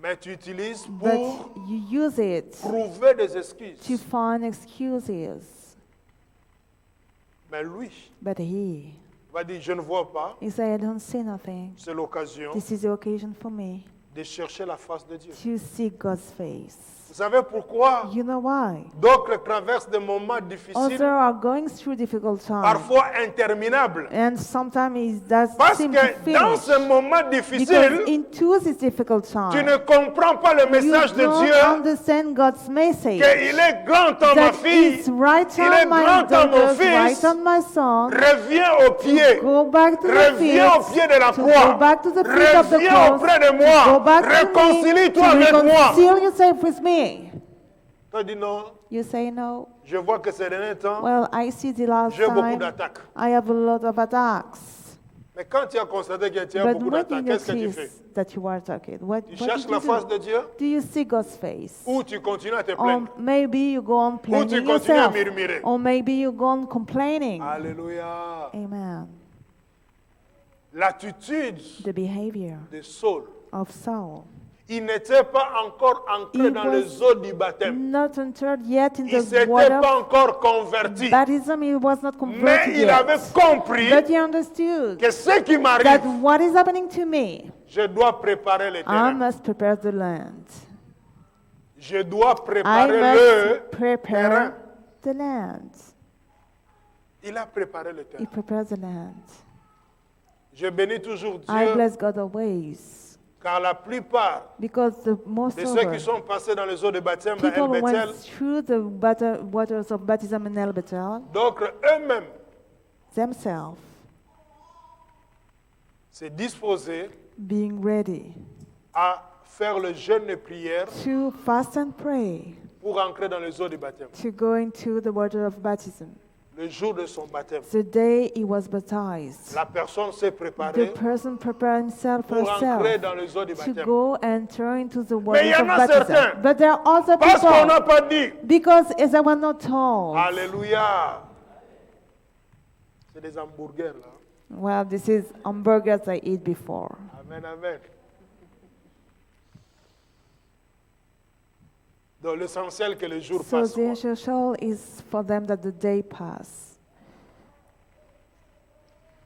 mais tu utilises but pour you use it trouver des to excuses. find excuses. Mais lui But he va dire, je ne vois pas, said, I don't see nothing. c'est l'occasion This is the occasion for me de chercher la face de Dieu. to see God's face. Vous savez pourquoi You know why? d'autres traversent des moments difficiles, Others are going through difficult times, parfois interminables? and sometimes it does Parce seem to que dans finish. ce moment Because difficile, into this difficult tu time, ne comprends pas le you message de don't Dieu understand God's message. qu'il est grand temps, ma That fille. is right Il est on my grand temps, mon daughters, fils. right on my son. Reviens au pied. Go back to the Reviens au feet, pied de la to croix. go back to the feet of the Reviens cross, auprès de to go moi. back to me, Réconcilie-toi to avec moi. reconcile yourself with me. Toi, dis non. You say no. Je vois que ces derniers temps, Well, I see the last j'ai beaucoup time d'attaques. I have a lot of attacks. Mais quand tu as constaté que tu as But beaucoup when d'attaques, you qu'est-ce que tu fais? notice that you are talking, what Tu did cherches you la face do? de Dieu Do you see God's face? ou tu continues à te Or plaindre? maybe you go on Ou tu blaming continues à yourself. murmurer? Or maybe you go on complaining. Alléluia. Amen. L'attitude The behavior de Saul, of Saul. il n'était pas encore ancré He dans was les eaux du baptême. not entered yet in Il ne the s'était water pas of encore converti. baptism. He was not Mais converted il avait yet. compris But he understood que ce qui that m'arrive, what is happening to me, je dois préparer le I terrain. must prepare the land. Je dois I préparer le must prepare terrain. the land. Il a préparé le He terrain. prepares the land. Je bénis toujours I Dieu, bless God always, car la plupart because the most de of ceux qui sont passés dans les eaux de baptême dans people El Bethel, went through the waters of baptism in El Bethel d'autres eux-mêmes themselves, s'est disposé being ready à faire le jeûne et prière to fast and pray, pour entrer dans les eaux du baptême. to go into the water of baptism. le jour de son baptême, the day he was baptized. la personne s'est The préparée person prepared himself pour herself entrer dans les eaux du to baptême. go and enter into the Mais il y waters en of a baptism. certains, But there are other parce qu'on n'a people, pas dit. because as I was not told. Alléluia. C'est des hamburgers là. Well, this is hamburgers I ate before. Amen, amen. Donc l'essentiel que le jour So passe. the essential is for them that the day pass.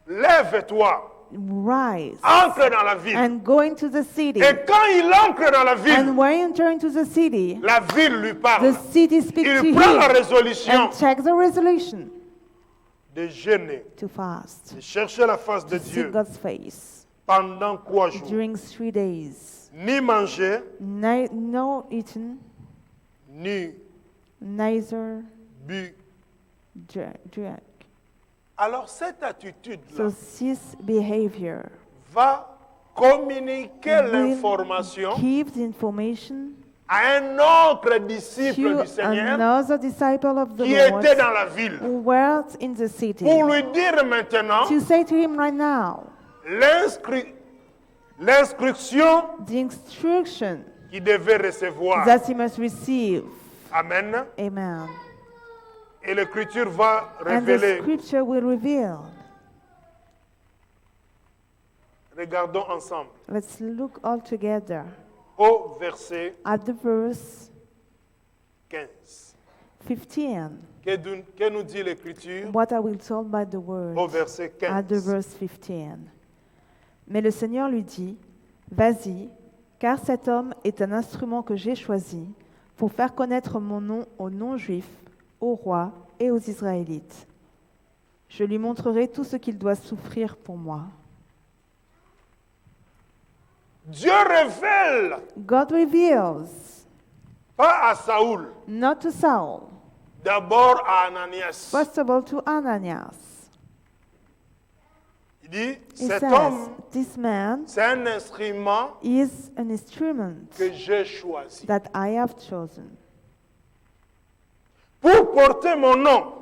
Lève-toi, Rise entre dans la ville. and go into the city. Et quand il entre dans la And ville, when you enter into the city, la ville lui the parle. city speaks to Il prend la him résolution and takes the resolution de jeûner, to fast, de chercher la face de to seek Dieu God's face pendant 3 jours. during 3 days. Ni manger, No eating, ni neither bu. drink. Alors cette attitude-là So this behavior va communiquer will l'information give the information à un autre disciple to du Seigneur another disciple of the qui Lord était dans la ville who was in the city, pour lui dire maintenant to say to him right now, l'instruction the instruction qu'il devait recevoir. that he must receive. Amen. Amen. Et l'Écriture va And the révéler. scripture will reveal. Regardons ensemble Let's look all together au verset at the verse 15. 15. Que nous dit l'Écriture What I will told by the word au verset at the 15? verse 15. Mais le Seigneur lui dit, vas-y, car cet homme est un instrument que j'ai choisi pour faire connaître mon nom aux non-juifs, aux rois et aux Israélites. Je lui montrerai tout ce qu'il doit souffrir pour moi. Dieu révèle, God reveals, pas à Saoul, not to Saul, d'abord à Ananias. first of all to Ananias. Il dit, He cet says, homme, this man c'est un instrument is an instrument que j'ai choisi that I have chosen pour porter mon nom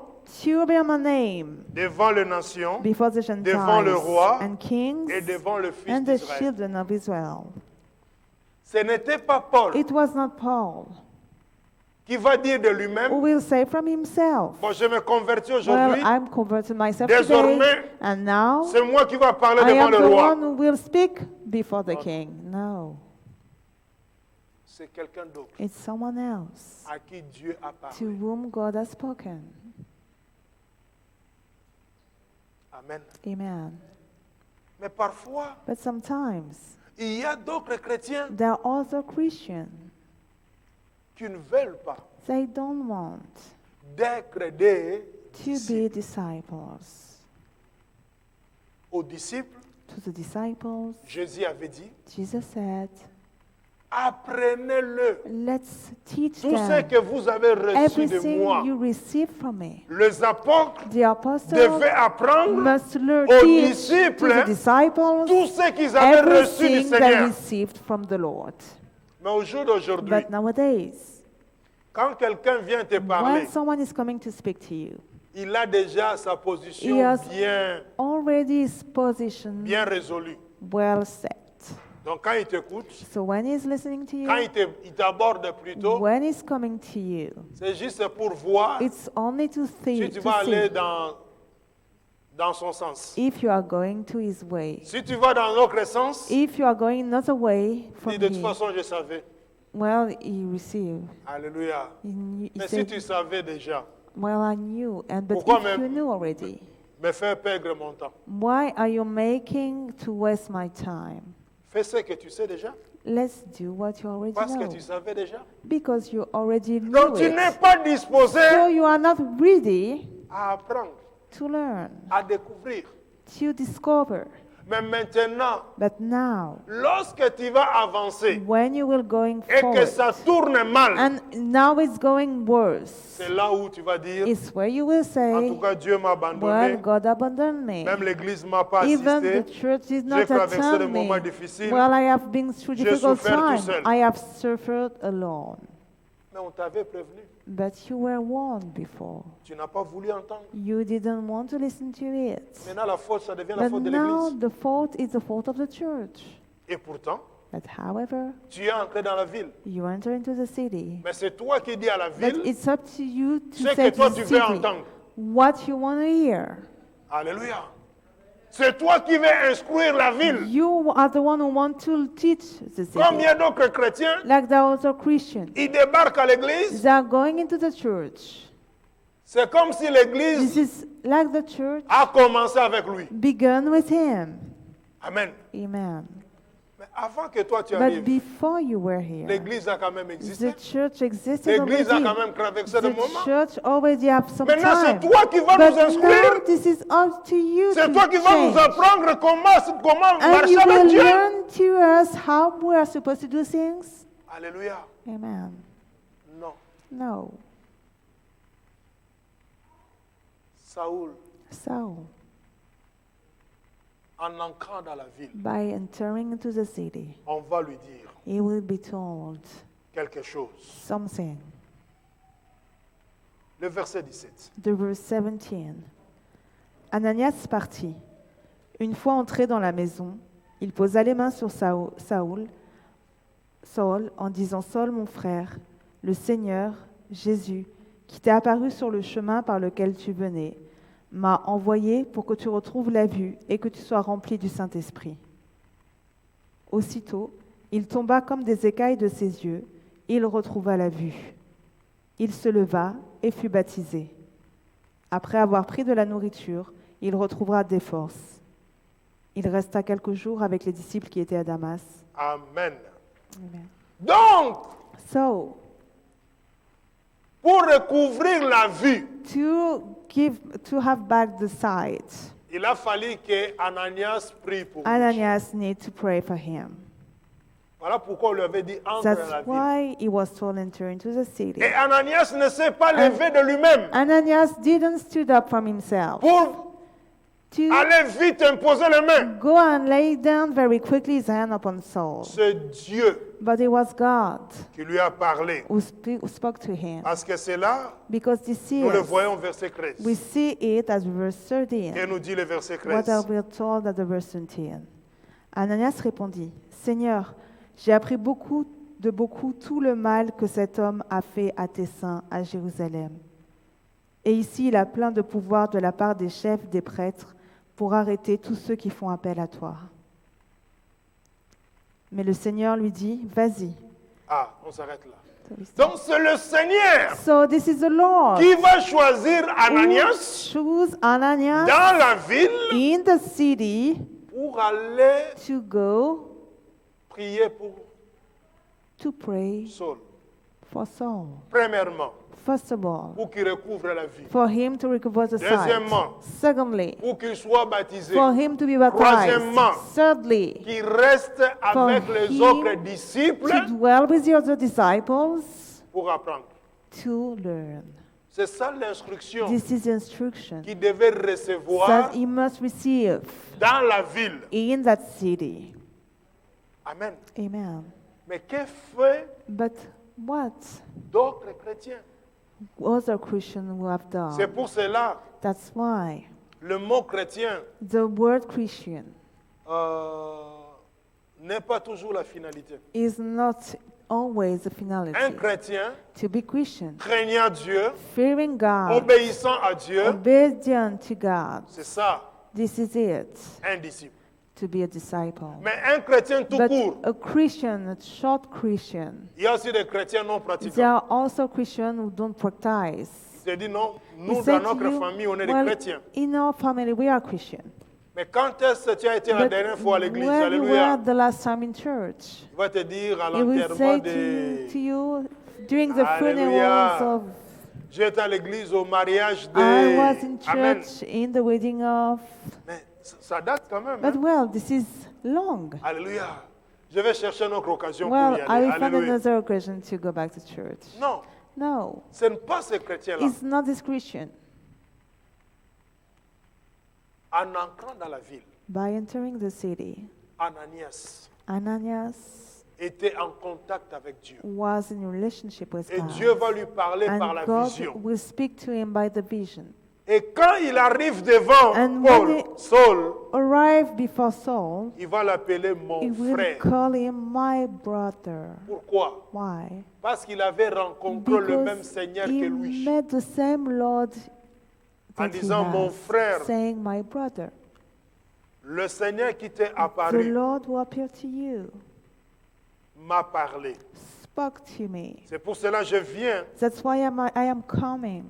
to bear my name devant les nations before the devant le Gentiles roi and kings et devant le fils and the d'Israël. children of Israel. Ce n'était pas Paul It was not Paul qui va dire de who lui-même, will say from himself, bon, je me convertis well, aujourd'hui, I'm converted myself today, désormais, and now c'est moi qui va parler I devant am le the roi. one who will speak before the king. No, C'est quelqu'un d'autre it's someone else à qui Dieu a to parlé. whom God has spoken. Amen. Amen. Mais parfois, But sometimes il y a d'autres chrétiens there are other Christians, qui ne veulent pas they don't want d'être des to be disciples. aux disciples. To the disciples, Jésus avait dit, Jesus said, apprenez-le. let's teach Tout ce them que vous avez reçu de everything moi. you receive from me. Les apôtres The apostles devaient apprendre must learn aux teach disciples to the disciples tout ce qu'ils avaient reçu du everything they Seigneur. received from the Lord. Mais au jour d'aujourd'hui, But nowadays, quand quelqu'un vient te parler, when someone is coming to speak to you, il a déjà sa position He has bien, already his position bien résolue. well set. Donc quand il t'écoute, So when he's listening to quand you, il t'aborde plutôt, when he's coming to you, c'est juste pour voir it's only to si see, tu vas aller see dans son sens. if you are going to his way. Si tu vas dans l'autre sens, If you are going another way from dis de toute him, façon je savais. well, he received. Alléluia. He Mais si said, tu savais déjà, well, I knew, and but Pourquoi if même- you knew already, me faire perdre mon temps. why are you making to waste my time? Fais ce que tu sais déjà, Let's do what you already parce que know, tu savais déjà. because you already knew Donc tu n'es it. pas disposé So you are not ready à apprendre, to learn, à découvrir. to discover. Mais maintenant, But now, lorsque tu vas avancer when you will going et que forward, ça tourne mal, and now it's going worse, c'est là où tu vas dire, it's where you will en say, tout cas Dieu m'a well, abandonné, God abandoned me. même l'Église ne m'a pas Even assisté, the church did j'ai not traversé des attend me. moments difficiles. Well, I have been through J'ai difficult souffert tout times. seul. I have suffered alone. Mais on t'avait prévenu. But you were warned before. Tu n'as pas voulu entendre. You didn't want to listen to it. Maintenant, la faute, ça devient la But faute de now l'Église. the fault is the fault of the church. Et pourtant, But however, tu es entré dans la ville. you enter into the city. Mais c'est toi qui dis à la But ville it's up to you to ce say que toi to tu the veux city entendre. what you want to hear. Alléluia. C'est toi qui veux instruire la ville. You are the one who want to teach the city. Combien d'autres chrétiens, Like there was a Christian. ils débarquent à l'église. They are going into the church. C'est comme si This l'église is like the church a commencé avec lui. began with him. Amen. Amen. Mais avant que toi tu But arrives, before you were here, l'église a quand même existé. the church existed L'église a already. quand même traversé le The moment. church already have some Maintenant, c'est time. toi qui vas But nous instruire. now this is up to you C'est to toi qui vas nous change. apprendre comment And marcher you avec will Dieu. learn to us how we are supposed to do things. Alléluia. Amen. Non. No. Saoul, So, en entrant dans la ville, by entering into the city, on va lui dire he will be told quelque chose. something. Le verset 17. The verse 17. Ananias partit. Une fois entré dans la maison, il posa les mains sur Saul en disant: Saul, mon frère, le Seigneur, Jésus, qui t'est apparu sur le chemin par lequel tu venais, m'a envoyé pour que tu retrouves la vue et que tu sois rempli du Saint-Esprit. Aussitôt, il tomba comme des écailles de ses yeux, et il retrouva la vue. Il se leva et fut baptisé. Après avoir pris de la nourriture, il retrouvera des forces. Il resta quelques jours avec les disciples qui étaient à Damas. Amen. Amen. Donc, So, pour recouvrir la vue, to have back the sight, il a fallu que Ananias prie pour lui. Ananias need to pray for him. Voilà pourquoi on lui avait dit entre dans That's la ville. why he was told enter into the city. Et Ananias ne s'est pas levé de lui-même Ananias didn't stood up from himself pour to aller vite imposer les mains. go and lay down very quickly his hand upon Saul. C'est Dieu But it was God qui lui a parlé. who spoke to him. Parce que c'est là, Because this nous le is, voyons au verset 13. we see it as verse 13. Et nous dit le verset What are 13. we told at the verse 13? Ananias répondit: Seigneur, j'ai appris beaucoup tout le mal que cet homme a fait à tes saints à Jérusalem. Et ici, il a plein de pouvoir de la part des chefs des prêtres pour arrêter tous ceux qui font appel à toi. Mais le Seigneur lui dit: Vas-y. Ah, on s'arrête là. Donc c'est le Seigneur So this is the Lord qui va choisir who Ananias chose Ananias dans la ville in the city pour aller to go prier pour to pray Saul. for Saul. Premièrement, First of all, pour qu'il recouvre la vie. for him to recover the sight. Deuxièmement, Secondly, pour qu'il soit baptisé. for him to be baptized. Troisièmement, Thirdly, Qu'il reste avec les him autres disciples to dwell with the other disciples pour apprendre. to learn. C'est ça l'instruction This is instruction qu'il devait recevoir that he must receive dans la ville. in that city. Amen. Amen. Mais que fait But what d'autres chrétiens? other Christians who have C'est done? pour cela, That's why le mot chrétien the word Christian n'est pas toujours la finalité. is not always a Un finality. chrétien To be Christian, craignant Dieu, fearing God, obéissant à Dieu, obedient to God. c'est ça, This is it, un disciple. to be a disciple. Mais un chrétien tout But court, a Christian, a short Christian, il y a aussi des chrétiens non there pratiquants. are also Christians who don't practice. Je dis non, He nous said dans to notre you, famille, on est des well, chrétiens. in our family, we are Christian. Mais quand est-ce que tu as été la But dernière fois à l'église? where you were Alléluia. the last time in church? Il va te dire à He will l'enterrement say de... to you during the Alléluia. funerals of, J'étais à l'église au mariage de... I was in Amen. church in the wedding of, Mais ça date quand même. but Hein? well, this is long. Alléluia. Je vais chercher une autre occasion Well, pour y I aller. will find Alléluia. another occasion to go back to church. Non, No, ce n'est pas ces chrétiens-là. it's not this Christian. En entrant dans la ville, By entering the city, Ananias, Ananias était en contact avec Dieu. was in relationship with Et God. Dieu va lui parler par And la God vision. will speak to him by the vision. Et quand il arrive devant And Paul, when he- Saul, Arrive before Saul, il va l'appeler mon he will frère. call him my brother. Pourquoi? Why? Parce qu'il avait rencontré le même Because Seigneur he que lui. met the same Lord En that he disant, mon has, frère, saying, my brother. le Seigneur qui t'est The apparu Lord who appeared to you m'a parlé. spoke to me. C'est pour cela que je viens. That's why I am coming.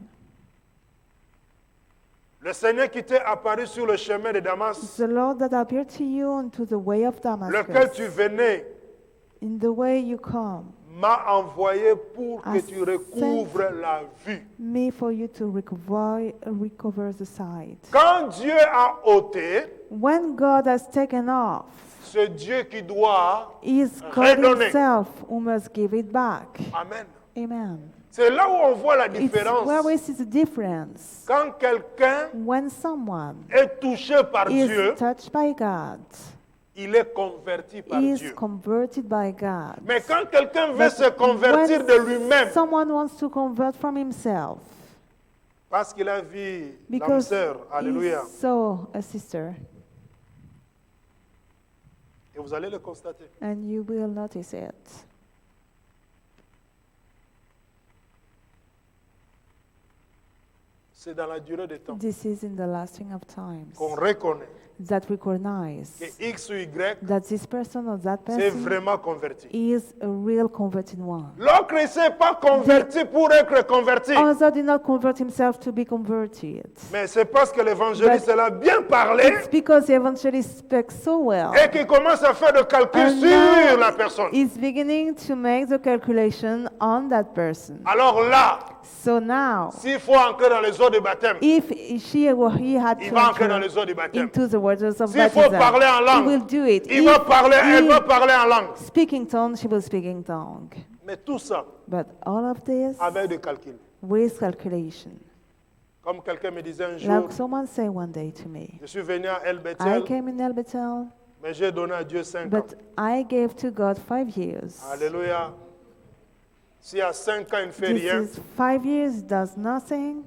Le Seigneur qui t'est apparu sur le chemin de Damas, The Lord that appeared to you onto the way of lequel tu Damascus, venais, in the way you come, m'a envoyé pour que I tu recouvres la vue. me for you to recover the sight. Quand Dieu a ôté, When God has taken off, c'est Dieu qui doit. He is God Redonner. Himself who must give it back. Amen. Amen. C'est là où on voit la It's différence. where we see the difference. Quand quelqu'un When someone est touché par Dieu, is touched by God, il est converti par he is Dieu. converted by God. Mais quand quelqu'un veut But se convertir de lui-même, someone wants to convert from himself parce qu'il a vu l'âme because sœur, alléluia, he saw a sister, et vous allez le constater. and you will notice it. C'est dans la durée des temps This is in the lasting of times qu'on reconnaît that recognize que X ou Y that this person or that s'est person vraiment converti. is a real converted one. L'autre ne s'est pas converti pour être converti. Other did not convert himself to be converted. Mais c'est parce que l'évangéliste But l'a bien parlé It's because he eventually speaks so well. et qu'il commence à faire de calculs And sur now la personne. he's beginning to make the calculation on that person. Alors là, So now, s'il faut entrer dans les eaux de baptême, if she or he had il to va entrer dans enter les eaux de baptême. into the waters of S'il faut baptism, parler en he will langue, do it. il va parler, elle he va parler en langue. speak in tongue, she will speak in tongue. Mais tout ça But all of this avec des calculs. with calculation. Comme quelqu'un me disait un jour, Like someone said one day to me, je suis venu à El I Bethel, came in El Bethel, mais j'ai donné à Dieu 5 ans. but I gave to God 5 years. Alléluia. Si à 5 ans il ne fait This rien, is 5 years does nothing.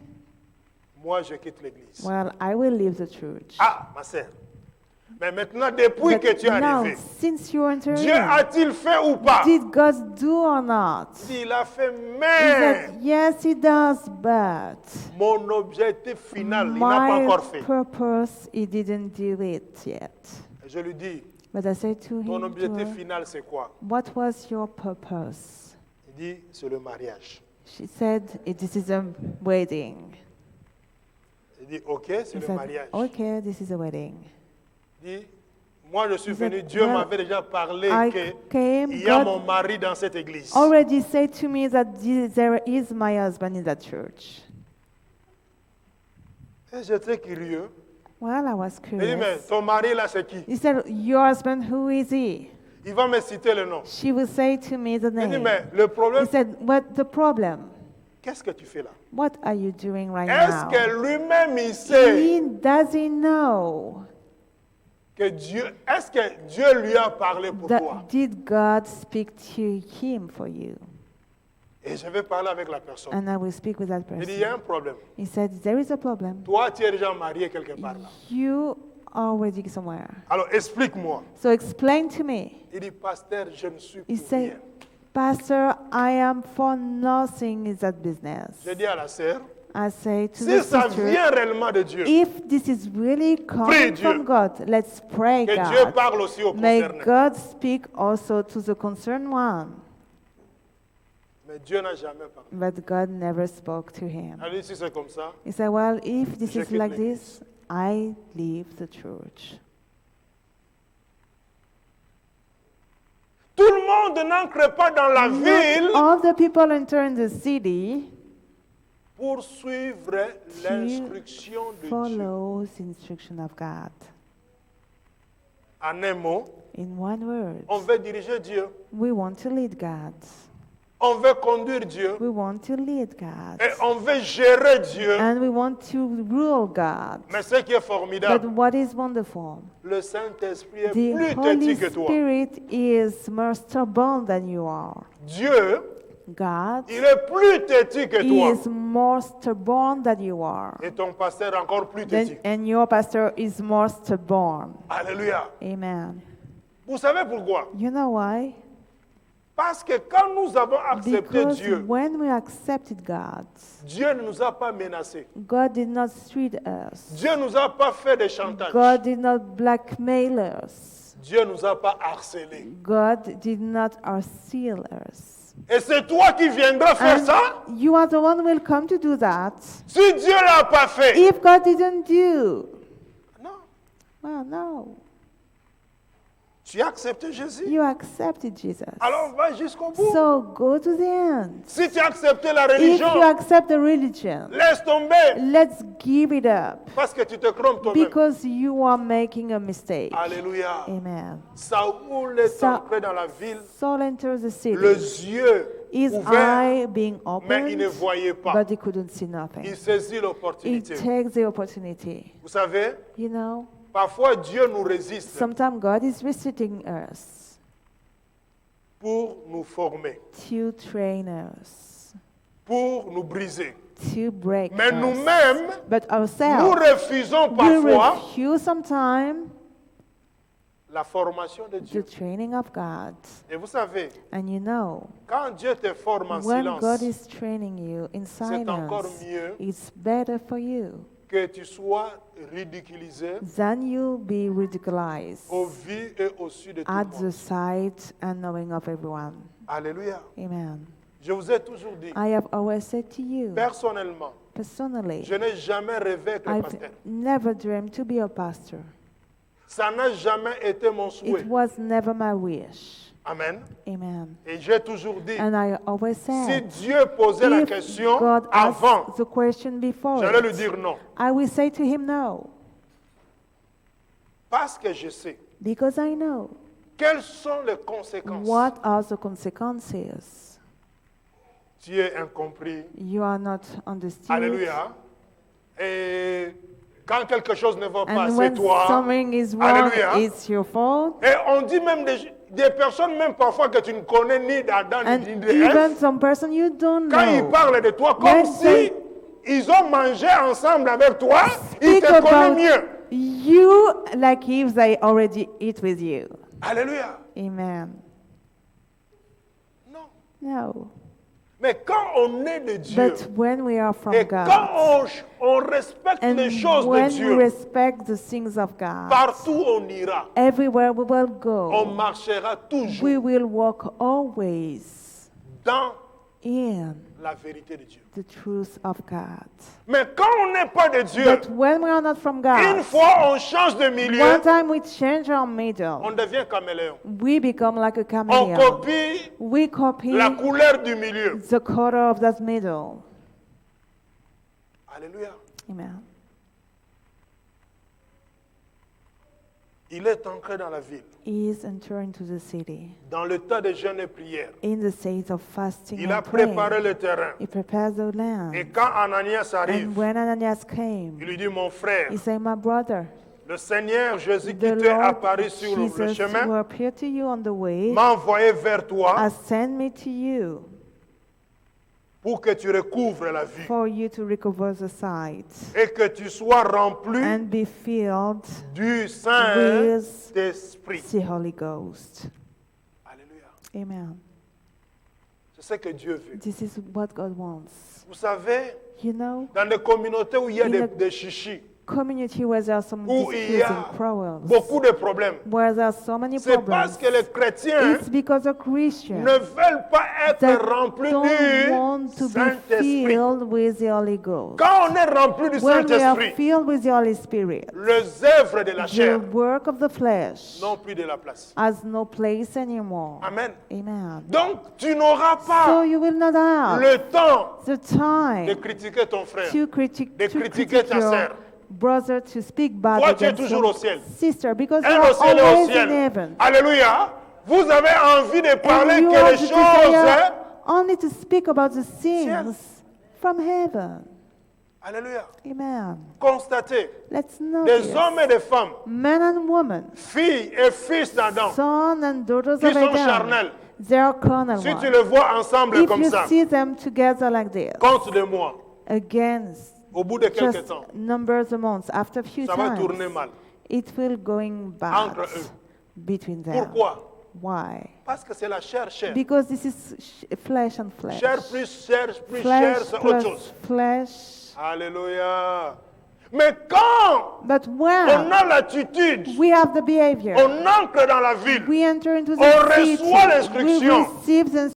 moi je quitte l'église. Well, I will leave the church. Ah, ma sœur. Mais maintenant, depuis But que tu es now, arrivé, since you entered Dieu in, a-t-il fait ou pas? did God do or not? Il a fait, He mais said, yes, He does, but mon objectif final, il n'a pas my encore fait. purpose, He didn't do it yet. Et je lui dis, But I said to ton him, to objectif her, final, c'est quoi? what was your purpose? Il dit, c'est le mariage. She said, this is a wedding. Il dit, ok, c'est He le said, mariage. okay, this is a wedding. Il dit, moi je suis He said, venu, Dieu well, m'avait déjà parlé I qu'il came, y a God mon mari dans cette église. already said to me that there is my husband in that church. Et j'étais curieux. Well, I was Il dit, mais curious. ton mari là, c'est qui? He said, your husband, who is he? Il va me citer le nom. She will say to me the Il dit, name. mais le problème, He said, what the problem? qu'est-ce que tu fais là? What are you doing right Est-ce now? que lui-même il sait Does he know que Dieu, est-ce que Dieu lui a parlé pour toi? that did God speak to him for you? Et je vais parler avec la personne. And I will speak with that Il dit, il y a person. un problème. He said, there is a problem. Toi, tu es déjà marié quelque part là. You are already somewhere. Alors explique-moi. So explain to me. Il dit, pasteur, je ne suis He pour rien. said, Pastor, I am for nothing in that business. Je dis à la sœur, I say to si the ça sister, vient réellement de Dieu, if this is really coming Dieu. from God, let's pray que Dieu God. parle aussi aux May concernés. God speak also to the concerned one. Mais Dieu n'a jamais parlé. But God never spoke to him. Elle dit, si c'est comme ça, He said, well, if this Je is quitte like l'église. this, I leave the church. tout le monde n'entre pas dans la ville Not all the people enter in the city pour suivre l'instruction de Dieu. follow the instruction of God. En un mot, In one word, on veut diriger Dieu. we want to lead God. On veut conduire Dieu We want to lead God. et on veut gérer Dieu. And we want to rule God. Mais ce qui est But formidable, what is wonderful, le Saint-Esprit est the plus Holy têtu que toi. Spirit is more stubborn than you are. Dieu, God il est plus têtu que toi. is more stubborn than you are. Et ton pasteur encore plus têtu. And your pastor is more stubborn. Alléluia. Amen. Vous savez pourquoi? You know why? Parce que quand nous avons accepté Because Dieu, when we accepted God, Dieu ne nous a pas menacés. God did not treat us. Dieu ne nous a pas fait de chantage. God did not blackmail us. Dieu ne nous a pas harcelés. God did not seal us. Et c'est toi qui viendras faire And ça? you are the one who will come to do that. Si Dieu ne l'a pas fait. If God didn't do, Non. well, no. Tu as accepté Jésus. You accepted Jesus. Alors va jusqu'au bout. So go to the end. Si tu as accepté la If religion, you accept the religion, laisse tomber. let's give it up Parce que tu te trompes toi-même. because you are making a mistake. Alléluia. Amen. Saoul est entré dans la ville, Saul enters the city. les yeux His ouverts, eye being mais il ne opened, voyait pas. but he couldn't see nothing. Il saisit He l'opportunité. takes the opportunity. Vous savez, You know, parfois Dieu nous résiste sometimes God is visiting us pour nous former, to train us, pour nous briser. to break Mais us. nous-mêmes, But nous ourselves, refusons we parfois refuse sometimes la formation de the Dieu. training of God. Et vous savez, And you know, quand Dieu te forme en when silence, God is training you in c'est encore silence, mieux it's better for you que tu sois ridiculisé than you be ridiculized au vu et au su de tout le at the monde. sight and knowing of everyone. Alléluia. Amen. Je vous ai toujours dit, I have always said to you, personnellement, personally, je n'ai jamais rêvé être I've pasteur. never dreamed to be a pastor. Ça n'a jamais été mon souhait. It was never my wish. Amen. Amen. Et j'ai toujours dit, And I always si said, Dieu posait la if question God avant, asks the question before j'allais lui it, dire non. I will say to him no, Parce que je sais because I know quelles sont les conséquences. what are the consequences. Tu es incompris. You are not understood. Alléluia. Et quand quelque chose ne va pas, And c'est when toi. something is wrong, Alléluia. it's your fault. Et on dit même des personnes, même parfois que tu ne connais ni d'Adam And ni even d'Ève, some person you don't quand ils know. parlent de toi, comme When si they ils ont mangé ensemble avec toi, ils speak te connaissent about mieux. you like if they already eat with you. Alléluia. Amen. Non. No. Mais quand on est de Dieu, But when we are from et God, quand on respecte and les choses de when we Dieu, respect the things of God, partout on ira, everywhere we will on go, marchera toujours we will walk always dans in la vérité de Dieu. the truth of God. Mais quand on n'est pas de Dieu, But when we are not from une God, fois on change de milieu, one time we change our on middle, devient caméléon. we become like a On chameleon. copie We copy la couleur du milieu. the color of that middle. Alléluia. Amen. Il est entré dans la ville, He is entering to the city dans le temps de jeûne et prière. in the state of fasting Il a and préparé praying. le terrain. He prepares the Et land. quand Ananias arrive, And when Ananias il came, lui dit, mon frère, he said, my brother, le Seigneur Jésus qui the t'est Lord apparu sur le Jesus who chemin appeared to you on the way m'a envoyé vers toi has sent me to you pour que tu recouvres la vue for you to recover the sight et que tu sois rempli and be filled du Saint-Esprit. the Holy Ghost. Alléluia. Amen. C'est ce que Dieu veut. This is what God wants. Vous savez, You know, dans des communautés où il y a In des, a- des chichis, community where there are some où il y disputes a and quarrels, beaucoup de problèmes, where there are so many c'est parce problems, que les chrétiens it's because a Christian ne veulent pas être that remplis don't want du to be Saint-Esprit. filled with the Holy Ghost. Quand on est rempli du When we are Saint-Esprit, filled with the Holy Spirit, les œuvres de la the chair work of the flesh n'ont plus de la place. has no place anymore. Amen. Amen. Donc, tu n'auras So pas you will not have le temps the de time critiquer ton frère. to de critique critiquer ta your sœur. brother, to speak bad Toi, tu es against toujours your au ciel. sister, because you Elle are aussi, elle est au always in ciel. heaven. Alléluia. Vous avez envie de parler you que have les the choses desire only to speak about the Ciel. things from heaven. Alléluia. Amen. Constatez, Let's des notice hommes et des femmes, men and women, filles et fils d'Adam, sons and daughters qui of sont Adam, charnels. they are carnal Si tu ones. les vois ensemble If comme you ça, see them together like this, compte de moi. against Au bout de quelques just temps, numbers the months, after a few ça va times, tourner mal. it will going bad Entre eux. between them. Pourquoi? Why? Parce que c'est la chair. Because this is flesh and flesh. Chair plus chair, Flesh c'est autre plus chose. flesh. Alléluia. Mais quand But on when a l'attitude, we have the behavior, on entre dans la ville, we enter into on the city, reçoit we l'instruction. receive the